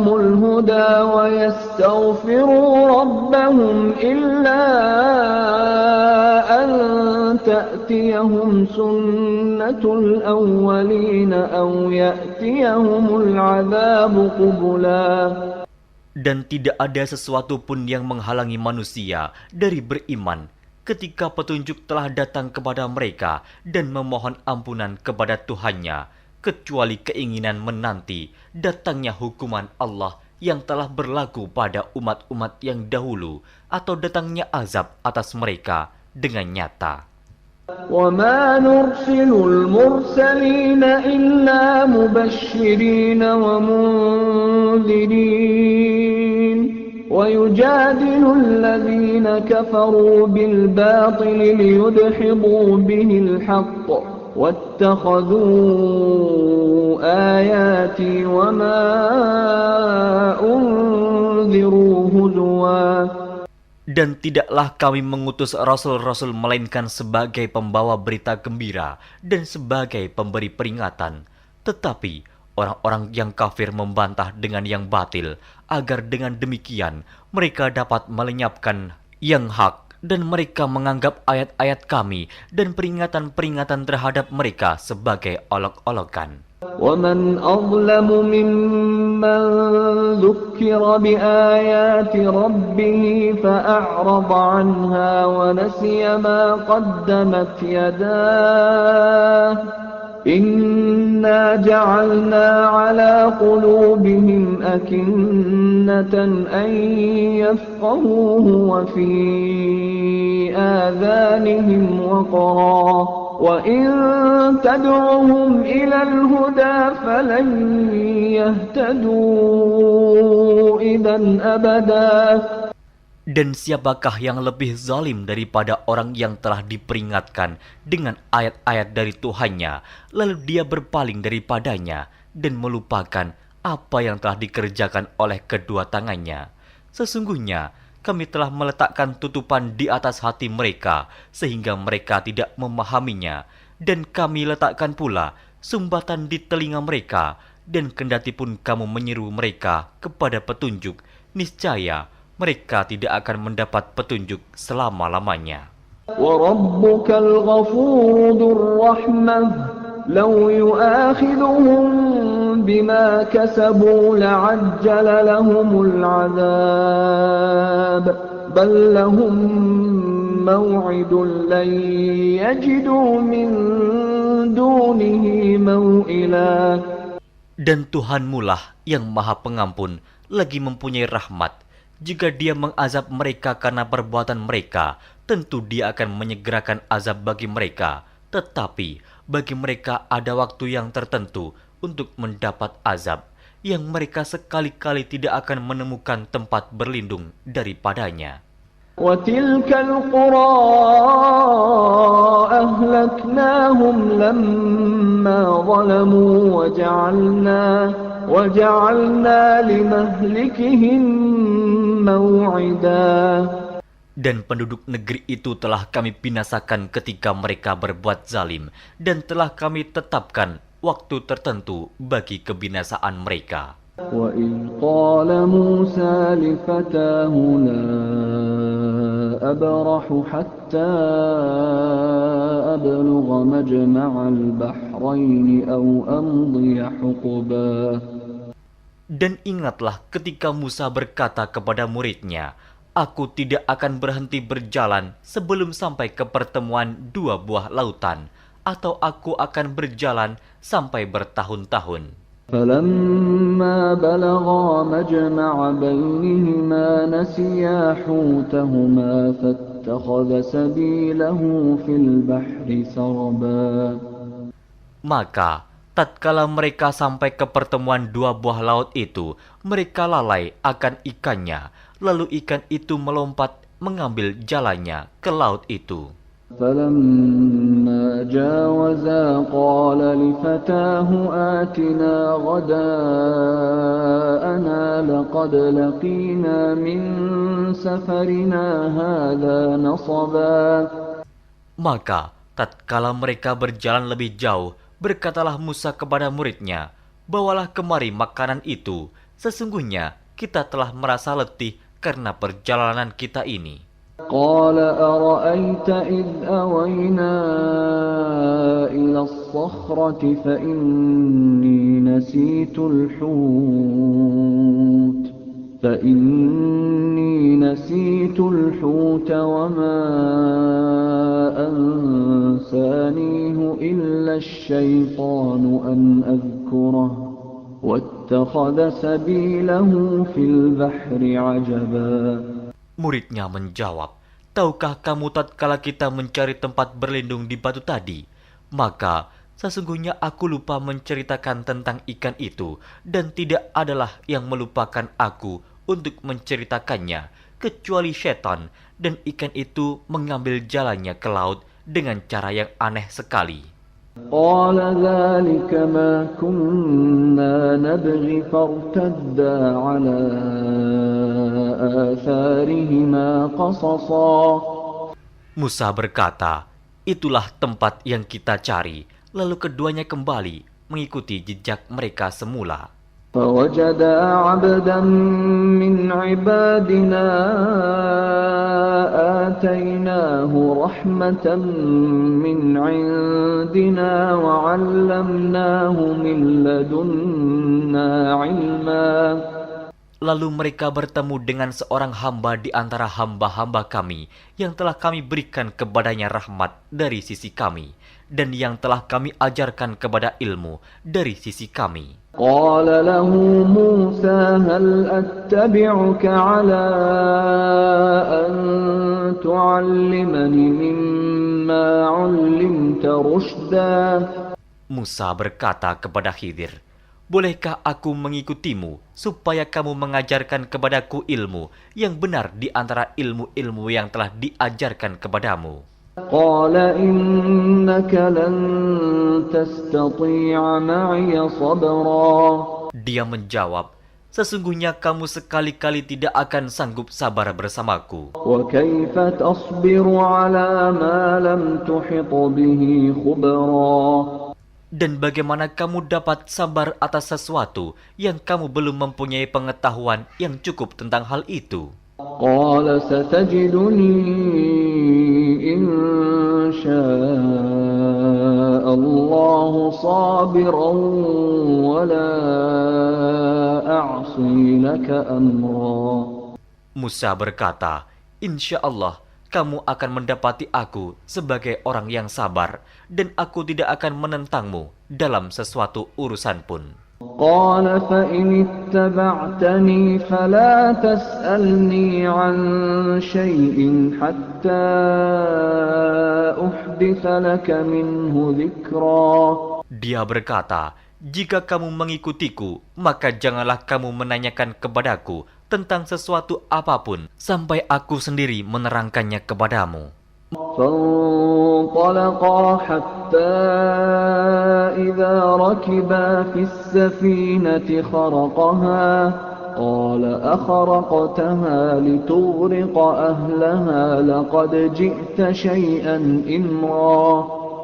الْهُدَى وَيَسْتَغْفِرُوا رَبَّهُمْ إِلَّا أَن تَأْتِيَهُمْ سُنَّةُ الْأَوَّلِينَ أَوْ يَأْتِيَهُمُ الْعَذَابُ قُبُلًا. Dan tidak ada sesuatu pun yang menghalangi manusia dari beriman ketika petunjuk telah datang kepada mereka dan memohon ampunan kepada Tuhannya, kecuali keinginan menanti datangnya hukuman Allah yang telah berlaku pada umat-umat yang dahulu, atau datangnya azab atas mereka dengan nyata. وَمَا نُرْسِلُ الْمُرْسَلِينَ إِلَّا مُبَشِّرِينَ وَمُنذِرِينَ وَيُجَادِلُ الَّذِينَ كَفَرُوا بِالْبَاطِلِ لِيُدْحِضُوا بِهِ الْحَقَّ وَاتَّخَذُوا آيَاتِي وَمَا أُنذِرُوا هُزُوًا. Dan tidaklah kami mengutus rasul-rasul melainkan sebagai pembawa berita gembira dan sebagai pemberi peringatan. Tetapi orang-orang yang kafir membantah dengan yang batil, agar dengan demikian mereka dapat melenyapkan yang hak, dan mereka menganggap ayat-ayat kami dan peringatan-peringatan terhadap mereka sebagai olok-olokan. وَمَنْ أَظْلَمُ مِمَّنْ ذُكِّرَ بِآيَاتِ رَبِّهِ فَأَعْرَضَ عَنْهَا وَنَسِيَ مَا قَدَّمَتْ يَدَاهُ إِنَّا جَعَلْنَا عَلَى قُلُوبِهِمْ أَكِنَّةً أَنْ يَفْقَهُوهُ وَفِي آذَانِهِمْ وَقْرًا وَإِن تَدْعُهُمْ إِلَى الْهُدَى فَلَنْ يَهْتَدُوا إِذًا أَبَدًا. Dan siapakah yang lebih zalim daripada orang yang telah diperingatkan dengan ayat-ayat dari Tuhannya, lalu dia berpaling daripadanya dan melupakan apa yang telah dikerjakan oleh kedua tangannya. Sesungguhnya kami telah meletakkan tutupan di atas hati mereka sehingga mereka tidak memahaminya, dan kami letakkan pula sumbatan di telinga mereka, dan kendatipun kamu menyeru mereka kepada petunjuk, niscaya mereka tidak akan mendapat petunjuk selama-lamanya. وَرَبُّكَ الْغَفُورُ ذُو الرَّحْمَةِ لَوْ يُؤَاخِذُهُم بِمَا كَسَبُوا لَعَجَّلَ لَهُمُ الْعَذَابَ بَل لَّهُم مَّوْعِدٌ لَّن يَجِدُوا مِن دُونِهِ مَوْئِلًا. Dan Tuhanmulah yang Maha Pengampun, lagi mempunyai rahmat. Jika Dia mengazab mereka karena perbuatan mereka, tentu Dia akan menyegerakan azab bagi mereka. Tetapi bagi mereka ada waktu yang tertentu untuk mendapat azab, yang mereka sekali-kali tidak akan menemukan tempat berlindung daripadanya. وَتِلْكَ الْقُرَىٰ أَهْلَكْنَاهُمْ لَمَّا ظَلَمُوا وَجَعَلْنَا لِمَهْلِكِهِم مَّوْعِدًا. Dan penduduk negeri itu telah kami binasakan ketika mereka berbuat zalim, dan telah kami tetapkan waktu tertentu bagi kebinasaan mereka. وَإِذْ قَالَ مُوسَى لِفَتَاهُ لَا أَبْرَحُ حَتَّى أَبْلُغَ مَجْمَعَ الْبَحْرَيْنِ أَوْ أَمْضِيَ حُقُبًا. Dan ingatlah ketika Musa berkata kepada muridnya, "Aku tidak akan berhenti berjalan sebelum sampai ke pertemuan dua buah lautan, atau aku akan berjalan sampai bertahun-tahun." فَلَمَّا بَلَغَا مَجْمَعَ بَيْنِهِمَا نَسِيَا حُوتَهُمَا فَاتَّخَذَ سَبِيلَهُ فِي الْبَحْرِ سَرَبًا. Maka tatkala mereka sampai ke pertemuan dua buah laut itu, mereka lalai akan ikannya, lalu ikan itu melompat mengambil jalannya ke laut itu. فَلَمَّا جاوزا قال لفتاه آتنا غداءنا لقد لقينا من سفرنا هذا نصبا. Maka tatkala mereka berjalan lebih jauh, berkatalah Musa kepada muridnya, "Bawalah kemari makanan itu, sesungguhnya kita telah merasa letih karena perjalanan kita ini." قال أرأيت إذ أوينا إلى الصخرة فإني نسيت الحوت وما أنسانيه إلا الشيطان أن أذكره واتخذ سبيله في البحر عجبا. Muridnya menjawab, "Tahukah kamu tatkala kita mencari tempat berlindung di batu tadi? Maka sesungguhnya aku lupa menceritakan tentang ikan itu, dan tidak adalah yang melupakan aku untuk menceritakannya, kecuali setan, dan ikan itu mengambil jalannya ke laut dengan cara yang aneh sekali." قال ذلك ما كنا نبغي فارتدا على آثارهما قصصا. Musa berkata, "Itulah tempat yang kita cari." Lalu keduanya kembali mengikuti jejak mereka semula. فوجدا عبدا من عبادنا آتيناه رحمة من عندنا وعلمناه من لدنا علما. Lalu mereka bertemu dengan seorang hamba di antara hamba-hamba kami yang telah kami berikan kepadanya rahmat dari sisi kami, dan yang telah kami ajarkan kepada ilmu dari sisi kami. قال له موسى هل أتبعك على أن تعلمني مما علمت رشدا. Musa berkata kepada Khidir, "Bolehkah aku mengikutimu supaya kamu mengajarkan kepadaku ilmu yang benar di antara ilmu-ilmu yang telah diajarkan kepadamu?" قال إنك لن تستطيع معي صبرا. Dia menjawab, "Sesungguhnya kamu sekali-kali tidak akan sanggup sabar bersamaku. وكيف تصبر على ما لم تحط به خبرا. Dan bagaimana kamu dapat sabar atas sesuatu yang kamu belum mempunyai pengetahuan yang cukup tentang hal itu?" قال ستجدني إن شاء الله صابرا ولا أعصي لك أمرا. Musa berkata, "Insya Allah kamu akan mendapati aku sebagai orang yang sabar, dan aku tidak akan menentangmu dalam sesuatu urusan pun." قال فإن اتبعتني فلا تسألني عن شيء حتى أحدث لك منه ذكرا. Dia berkata, "Jika kamu mengikutiku, maka janganlah kamu menanyakan kepadaku tentang sesuatu apapun sampai aku sendiri menerangkannya kepadamu." فانطلقا حتى إذا ركبا في السفينة خرقها قال أخرقتها لتغرق أهلها لقد جئت شيئا إمرا.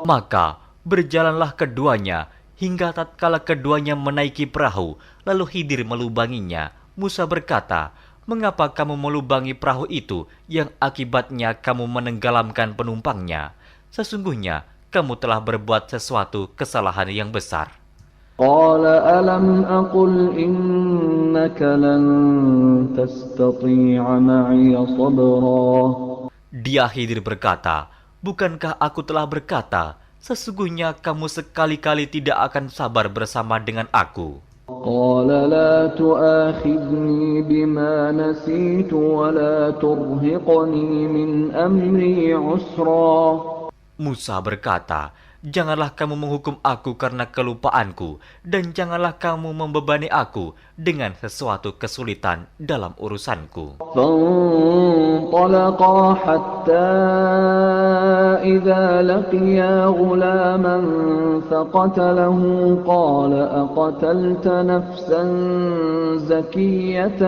Maka berjalanlah keduanya hingga tatkala keduanya menaiki perahu, lalu Khidir melubanginya. Musa berkata, "Mengapa kamu melubangi perahu itu yang akibatnya kamu menenggelamkan penumpangnya? Sesungguhnya kamu telah berbuat sesuatu kesalahan yang besar." قال ألم أقل إنك لن تستطيع معي صبرا. Dia Khidir berkata, "Bukankah aku telah berkata, sesungguhnya kamu sekali-kali tidak akan sabar bersama dengan aku?" قال لا تؤاخذني بما نسيت ولا ترهقني من أمري عسرا. Musa berkata, janganlah kamu menghukum aku karena kelupaanku, dan janganlah kamu membebani aku dengan sesuatu kesulitan dalam urusanku. فانطلقا حتى إذا لقيا غلاما فقتله قال أقتلت نفسا زكية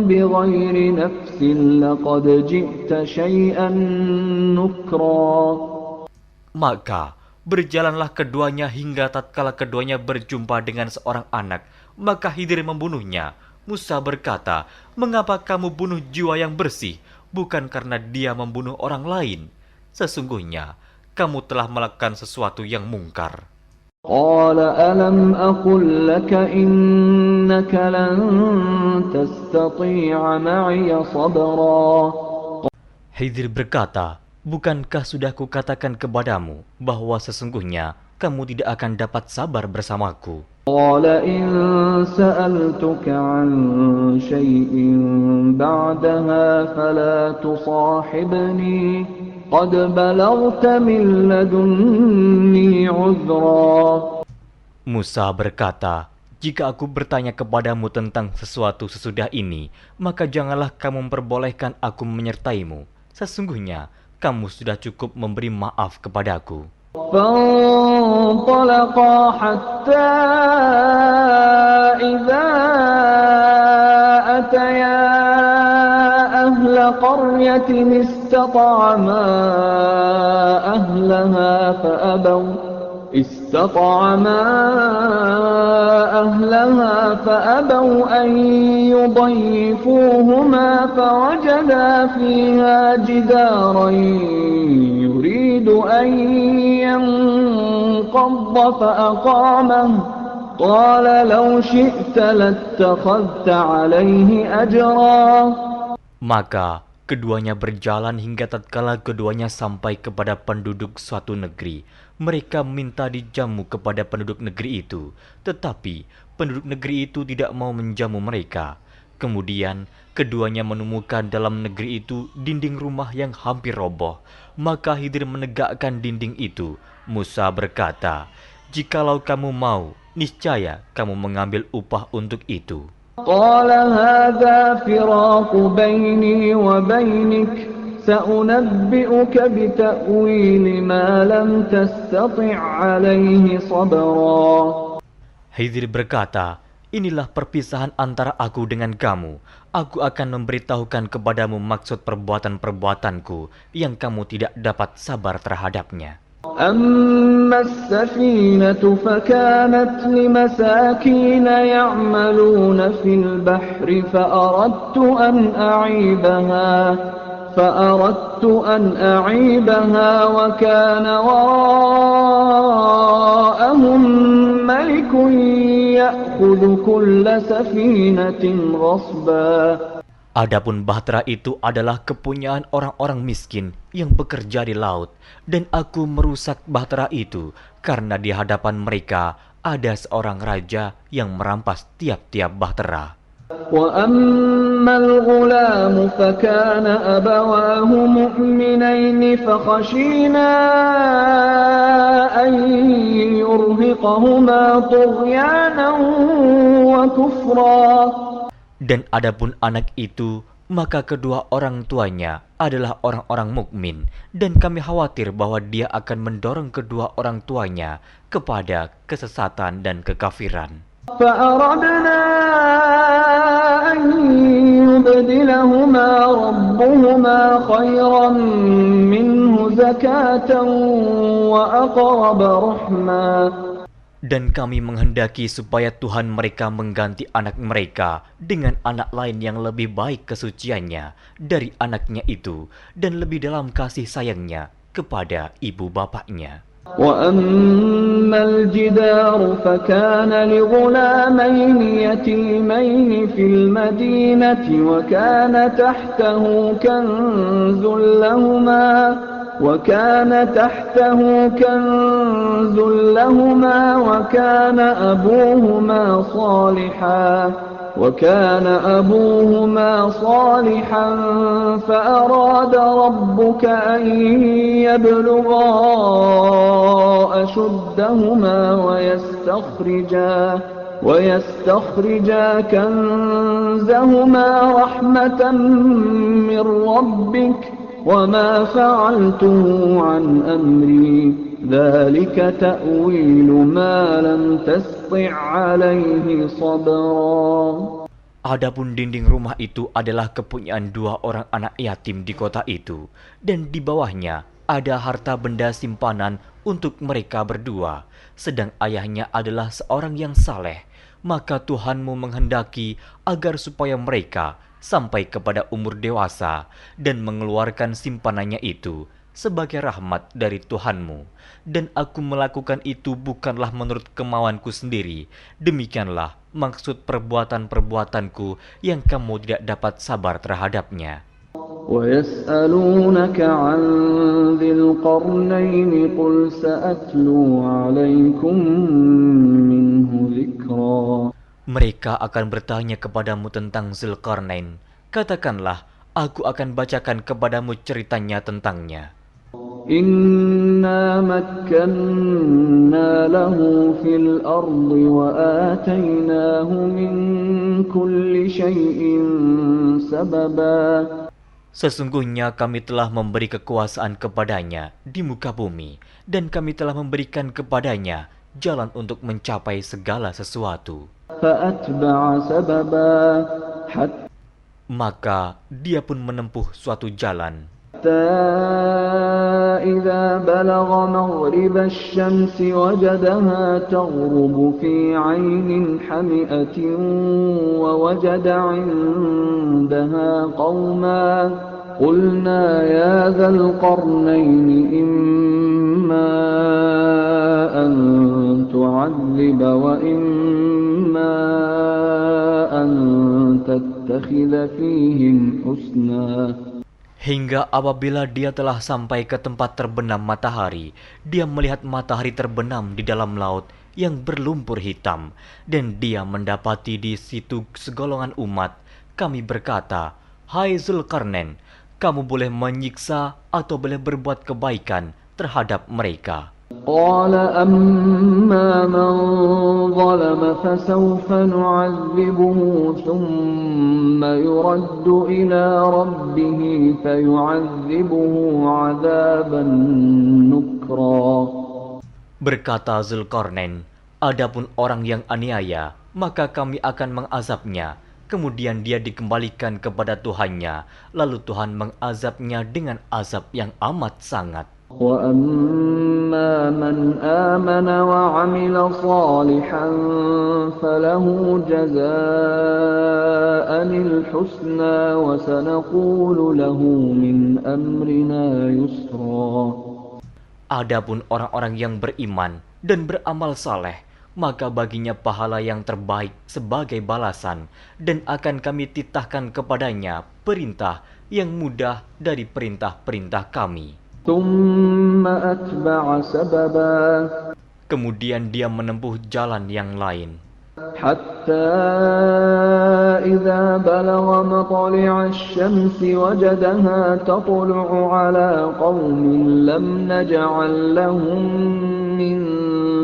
بغير نفس لقد جئت شيئا نكرا. Maka berjalanlah keduanya hingga tatkala keduanya berjumpa dengan seorang anak, maka Khidir membunuhnya. Musa berkata, "Mengapa kamu bunuh jiwa yang bersih, bukan karena dia membunuh orang lain? Sesungguhnya kamu telah melakukan sesuatu yang mungkar." قال ألم أقل لك إنك لن تستطيع معي صبرا. Khidir berkata, "Bukankah sudah kukatakan kepadamu bahwa sesungguhnya kamu tidak akan dapat sabar bersamaku?" قال إن سألتك عن شيء بعدها فلا تصاحبني قد بلغت من لدني عذرا. Musa berkata, "Jika aku bertanya kepadamu tentang sesuatu sesudah ini, maka janganlah kamu memperbolehkan aku menyertaimu. Sesungguhnya kamu sudah cukup memberi maaf kepadaku." فانطلقا حتى إذا أتيا أهل قرية استطعما أهلها فأبوا أن يضيفوهما فوجدا فيها جدارا يريد أن ينقض فأقامه قال لو شئت لاتخذت عليه أجرا. Maka keduanya berjalan hingga tatkala keduanya sampai kepada penduduk suatu negeri. Mereka minta dijamu kepada penduduk negeri itu, tetapi penduduk negeri itu tidak mau menjamu mereka. Kemudian keduanya menemukan dalam negeri itu dinding rumah yang hampir roboh. Maka Khidir menegakkan dinding itu. Musa berkata, "Jikalau kamu mau, niscaya kamu mengambil upah untuk itu." قال هذا فراق بيني وبينك سأنبئك بتأويل ما لم تستطع عليه صبرا. Khidir berkata, "Inilah perpisahan antara aku dengan kamu. Aku akan memberitahukan kepadamu maksud perbuatan-perbuatanku yang kamu tidak dapat sabar terhadapnya." أما السفينة فكانت لمساكين يعملون في البحر فأردت أن أعيبها وكان وراءهم ملك يأخذ كل سفينة غصبا. Adapun bahtera itu adalah kepunyaan orang-orang miskin yang bekerja di laut, dan aku merusak bahtera itu karena di hadapan mereka ada seorang raja yang merampas tiap-tiap bahtera. وَأَمَّا الْغُلَامُ فَكَانَ أَبَوَاهُ مُؤْمِنَيْنِ فَخَشِينَا أَن يُرْهِقَهُمَا طُغْيَانًا وَكُفْرًا. Dan adapun anak itu, maka kedua orang tuanya adalah orang-orang mukmin, dan kami khawatir bahwa dia akan mendorong kedua orang tuanya kepada kesesatan dan kekafiran. فَأَرَدْنَا أَن يُبْدِلَهُمَا رَبُّهُمَا خَيْرًا مِّنْهُ زَكَاةً وَأَقْرَبَ رَحْمًا. Dan kami menghendaki supaya Tuhan mereka mengganti anak mereka dengan anak lain yang lebih baik kesuciannya dari anaknya itu dan lebih dalam kasih sayangnya kepada ibu bapaknya. وَأَمَّا الْجِدَارُ فَكَانَ لِغُلَامَيْنِ يَتِيمَيْنِ فِي الْمَدِينَةِ وَكَانَ تَحْتَهُ كنز لهما وكان أبوهما صالحا وكان أبوهما صالحا فأراد ربك أن يبلغا أشدهما ويستخرجا كنزهما رحمة من ربك وما فعلته عن أمري ذلك تأويل ما لم تسطع عليه صبرا. Adapun dinding rumah itu adalah kepunyaan 2 orang anak yatim di kota itu, dan di bawahnya ada harta benda simpanan untuk mereka berdua, sedang ayahnya adalah seorang yang saleh. Maka Tuhanmu menghendaki agar supaya mereka sampai kepada umur dewasa dan mengeluarkan simpanannya itu sebagai rahmat dari Tuhanmu. Dan aku melakukan itu bukanlah menurut kemauanku sendiri. Demikianlah maksud perbuatan-perbuatanku yang kamu tidak dapat sabar terhadapnya. وَيَسْأَلُونَكَ عَنْ ذِي الْقَرْنَيْنِ قُلْ سَأَتْلُو عَلَيْكُمْ مِنْهُ ذِكْرًا. Mereka akan bertanya kepadamu tentang Zulkarnain. Katakanlah, aku akan bacakan kepadamu ceritanya tentangnya. إِنَّا مَكَّنَّا لَهُ فِي الْأَرْضِ وَآتَيْنَاهُ مِنْ كُلِّ شَيْءٍ سَبَبًا. Sesungguhnya kami telah memberi kekuasaan kepadanya di muka bumi, dan kami telah memberikan kepadanya jalan untuk mencapai segala sesuatu. فَأَتْبَعَ سَبَبًا Maka dia pun menempuh suatu jalan. حتى إذا بلغ مغرب الشمس وجدها تغرب في عين حمئة ووجد عندها قوما قلنا يا ذا القرنين إما أن تعذب وإما أن تتخذ فيهم حسنا. Hingga apabila dia telah sampai ke tempat terbenam matahari, dia melihat matahari terbenam di dalam laut yang berlumpur hitam, dan dia mendapati di situ segolongan umat. Kami berkata, "Hai Zulkarnain, kamu boleh menyiksa atau boleh berbuat kebaikan terhadap mereka." قال أما من ظلم فسوف نعذبه ثم يرد إلى ربه فيعذبه عذابا نكرا. Berkata Zulkarnain, adapun orang yang aniaya, maka kami akan mengazabnya. Kemudian dia dikembalikan kepada Tuhannya, lalu Tuhan mengazabnya dengan azab yang amat sangat. وَأَمَّا مَنْ آمَنَ وَعَمِلَ صَالِحًا فَلَهُ جَزَاءً الْحُسْنَى وَسَنَقُولُ لَهُ مِنْ أَمْرِنَا يُسْرًا. Adapun orang-orang yang beriman dan beramal saleh, maka baginya pahala yang terbaik sebagai balasan, dan akan kami titahkan kepadanya perintah yang mudah dari perintah-perintah kami. ثُمَّ أَتْبَعَ سَبَبًا. Kemudian dia menempuh jalan yang lain. حَتَّى إِذَا بَلَغَ مَطْلِعَ الشَّمْسِ وَجَدَهَا تَطْلُعُ عَلَى قَوْمٍ لَمْ نَجْعَلْ لَهُم مِّن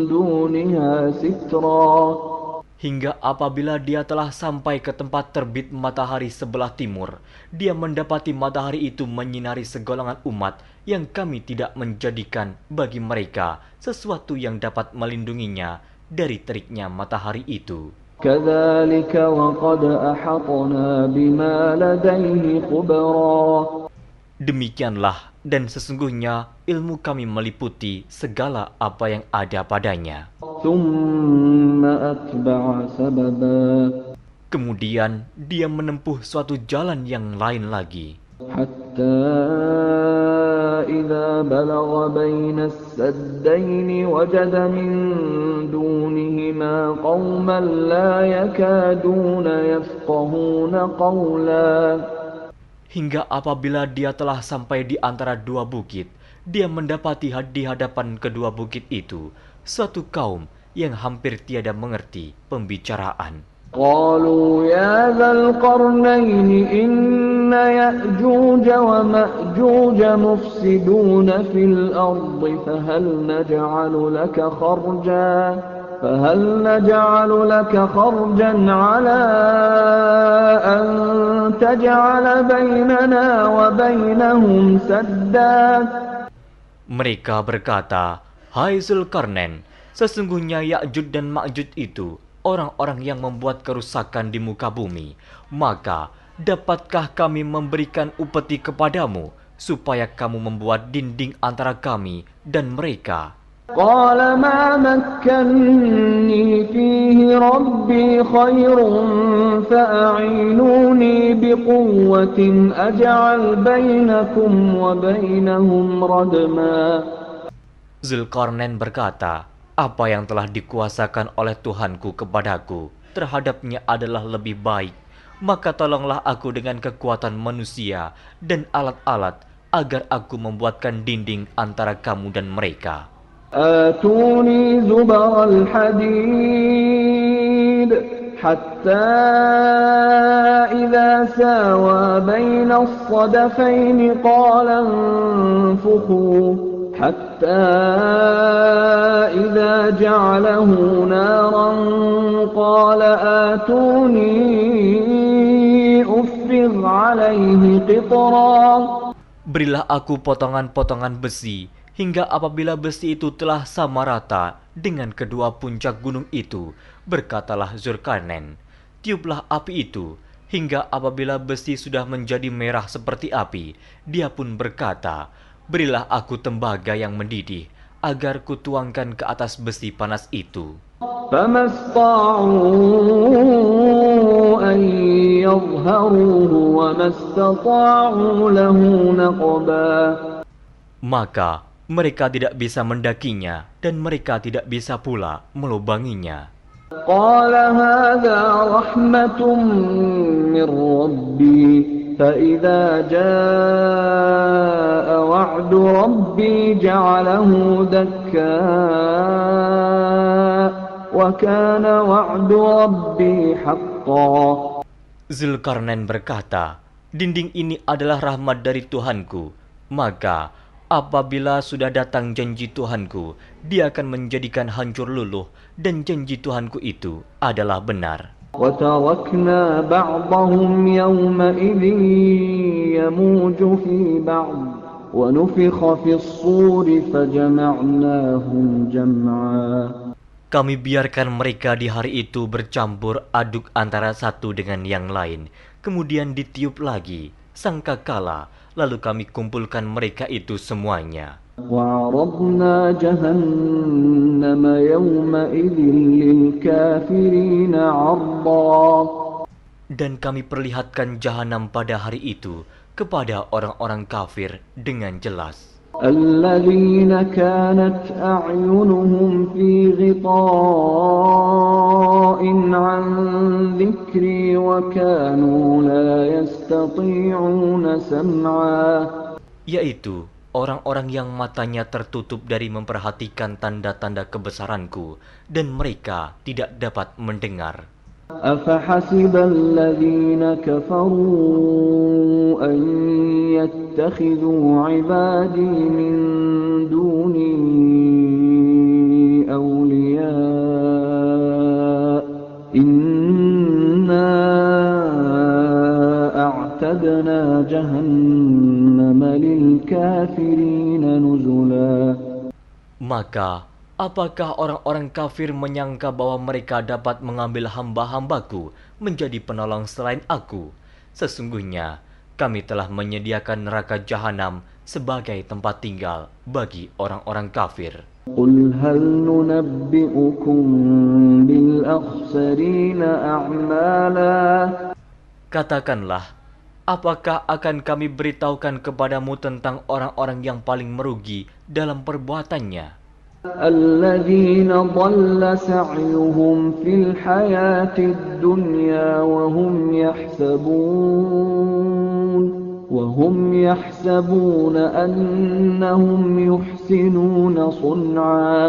دُونِهَا سِتْرًا. Hingga apabila dia telah sampai ke tempat terbit matahari sebelah timur, dia mendapati matahari itu menyinari segolongan umat yang kami tidak menjadikan bagi mereka sesuatu yang dapat melindunginya dari teriknya matahari itu. كَذَلِكَ وَقَدْ أَحَطْنَا بِمَا لَدَيْهِ خُبْرًا. Demikianlah, dan sesungguhnya ilmu kami meliputi segala apa yang ada padanya. ثُمَّ أَتْبَعَ سَبَبًا. Kemudian dia menempuh suatu jalan yang lain lagi. حَتَّى إِذَا بَلَغَ بَيْنَ السَّدَّيْنِ وَجَدَ مِن دُونِهِمَا قَوْمًا لَّا يَكَادُونَ يَفْقَهُونَ قَوْلًا. Hingga apabila dia telah sampai di antara 2 bukit, dia mendapati di hadapan kedua bukit itu suatu kaum yang hampir tiada mengerti pembicaraan. قالوا يا ذا القرنين إن يأجوج ومأجوج مفسدون في الأرض فهل نجعل لك خرجا على أن تجعل بيننا وبينهم سدا. Mereka berkata, "Hai Zulkarnain, sesungguhnya Ya'juj dan Ma'juj itu orang-orang yang membuat kerusakan di muka bumi. Maka, dapatkah kami memberikan upeti kepadamu, supaya kamu membuat dinding antara kami dan mereka?" قال ما مكني فيه ربي خير فأعينوني بقوة أجعل بينكم وبينهم ردما. Zulkarnain berkata, "Apa yang telah dikuasakan oleh Tuhanku kepadaku terhadapnya adalah lebih baik. Maka tolonglah aku dengan kekuatan manusia dan alat-alat agar aku membuatkan dinding antara kamu dan mereka." آتوني زبر الحديد حتى إذا ساوى بين الصدفين قال انفخوا حتى إذا جعله نارا قال آتوني أفرغ عليه قطرا. Berilah aku potongan-potongan besi, hingga apabila besi itu telah sama rata dengan kedua puncak gunung itu, berkatalah Zulkarnain, "Tiuplah api itu," hingga apabila besi sudah menjadi merah seperti api, dia pun berkata, "Berilah aku tembaga yang mendidih, agar kutuangkan ke atas besi panas itu." فما استطاعوا أن يظهروه وما استطاعوا له نقبا. Maka mereka tidak bisa mendakinya dan mereka tidak bisa pula melubanginya. قال هذا رحمة من ربي فإذا جاء وعد ربي جعله دكا وكان وعد ربي حقا. Zulkarnain berkata, "Dinding ini adalah rahmat dari Tuhanku, maka apabila sudah datang janji Tuhanku, dia akan menjadikan hancur luluh, dan janji Tuhanku itu adalah benar." وَتَرَكْنَا بَعْضَهُمْ يَوْمَئِذٍ يَمُوجُ فِي بَعْضٍ وَنُفِخَ فِي الصُّورِ فَجَمَعْنَاهُمْ جَمْعًا. Kami biarkan mereka di hari itu bercampur aduk antara satu dengan yang lain, kemudian ditiup lagi sangkakala, lalu kami kumpulkan mereka itu semuanya. وَعَرَضْنَا جَهَنَّمَ يَوْمَئِذٍ لِلْكَافِرِينَ عَرْضًا. Dan kami perlihatkan jahanam pada hari itu kepada orang-orang kafir dengan jelas. الَّذِينَ كَانَتْ أَعْيُنُهُمْ فِي غِطَاءٍ عَنْ ذِكْرِي وَكَانُوا لَا يَسْتَطِيعُونَ سَمْعًا. Yaitu orang-orang yang matanya tertutup dari memperhatikan tanda-tanda kebesaranku, dan mereka tidak dapat mendengar. أَفَحَسِبَ الَّذِينَ كَفَرُوا أَن يَتَّخِذُوا عِبَادِي مِن دُونِي أَوْلِيَاءَ إِنَّا أَعْتَدْنَا جَهَنَّمَ لِلْكَافِرِينَ نُزُلًا. Maka apakah orang-orang kafir menyangka bahwa mereka dapat mengambil hamba-hambaku menjadi penolong selain aku? Sesungguhnya kami telah menyediakan neraka jahanam sebagai tempat tinggal bagi orang-orang kafir. قُلْ هَلْ نُنَبِّئُكُم بِالْأَخْسَرِينَ أَعْمَالًا. Katakanlah, apakah akan kami beritahukan kepadamu tentang orang-orang yang paling merugi dalam perbuatannya? الَّذِينَ ضَلَّ سَعْيُهُمْ فِي الْحَيَاةِ الدُّنْيَا وَهُمْ يَحْسَبُونَ أَنَّهُمْ يُحْسِنُونَ صُنْعًا.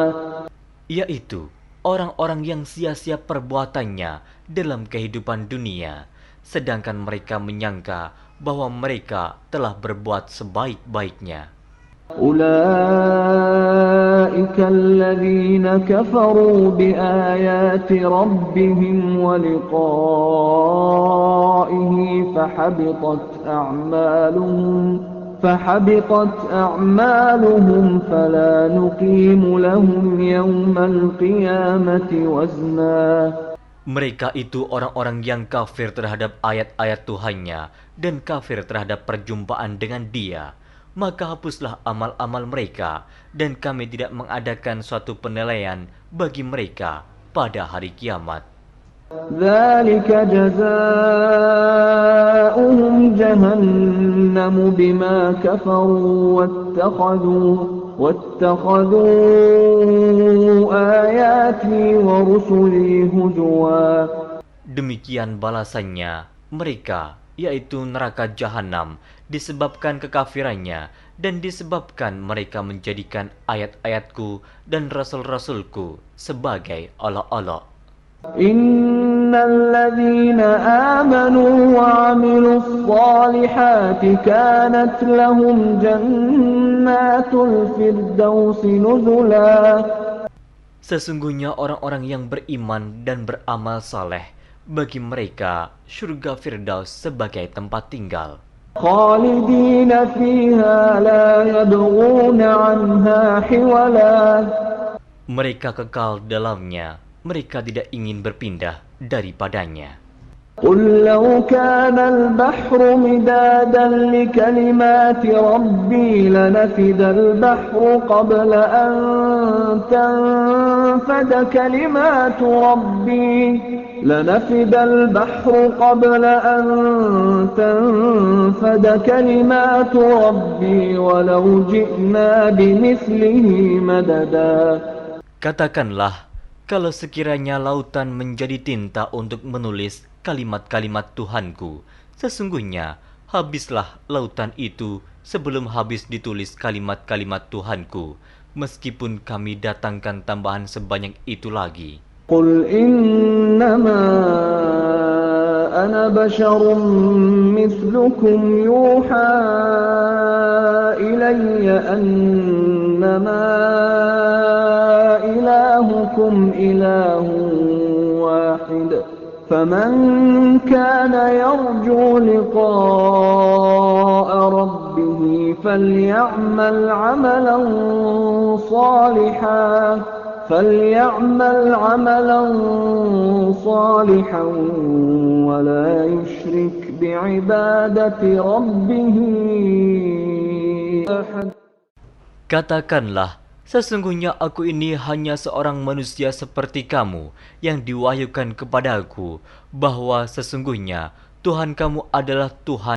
Yaitu orang-orang yang sia-sia perbuatannya dalam kehidupan dunia, sedangkan mereka menyangka bahwa mereka telah berbuat sebaik-baiknya. أولئك الذين كفروا بآيات ربهم ولقائه فحبطت أعمالهم فلا نقيم لهم يوم القيامة وزنا. Mereka itu orang-orang yang kafir terhadap ayat-ayat Tuhannya dan kafir terhadap perjumpaan dengan Dia. Maka hapuslah amal-amal mereka, dan kami tidak mengadakan suatu penilaian bagi mereka pada hari kiamat. ذلك جزاؤهم جهنم بما كفروا واتخذوا آياتي ورسلي هزوا. Demikian balasannya mereka, yaitu neraka jahanam, disebabkan kekafirannya dan disebabkan mereka menjadikan ayat-ayatku dan rasul-rasulku sebagai olok-olok. Innal ladzina amanu wa 'amilus shalihati kanat lahum jannatul firdausi nuzula. Sesungguhnya orang-orang yang beriman dan beramal saleh, bagi mereka surga Firdaus sebagai tempat tinggal. Khalidina fiha la yabghuna 'anha hiwala. Mereka kekal dalamnya, mereka tidak ingin berpindah daripadanya. قل لو كان البحر مدادا لكلمات ربي لنفد البحر قبل أن تنفد كلمات ربي ولو جئنا بمثله مددا. Katakanlah, kalau sekiranya lautan menjadi tinta untuk menulis kalimat-kalimat Tuhanku, sesungguhnya habislah lautan itu sebelum habis ditulis kalimat-kalimat Tuhanku, meskipun kami datangkan tambahan sebanyak itu lagi. Qul innama ana basharun mithlukum yuha ilayya annama ilahukum ilahun wahid. فمن كان يرجو لقاء ربه فليعمل عملا صالحا ولا يشرك بعبادة ربه أحد. Katakanlah, sesungguhnya aku ini hanya seorang manusia seperti kamu yang diwahyukan kepadaku bahwa sesungguhnya Tuhan kamu adalah Tuhan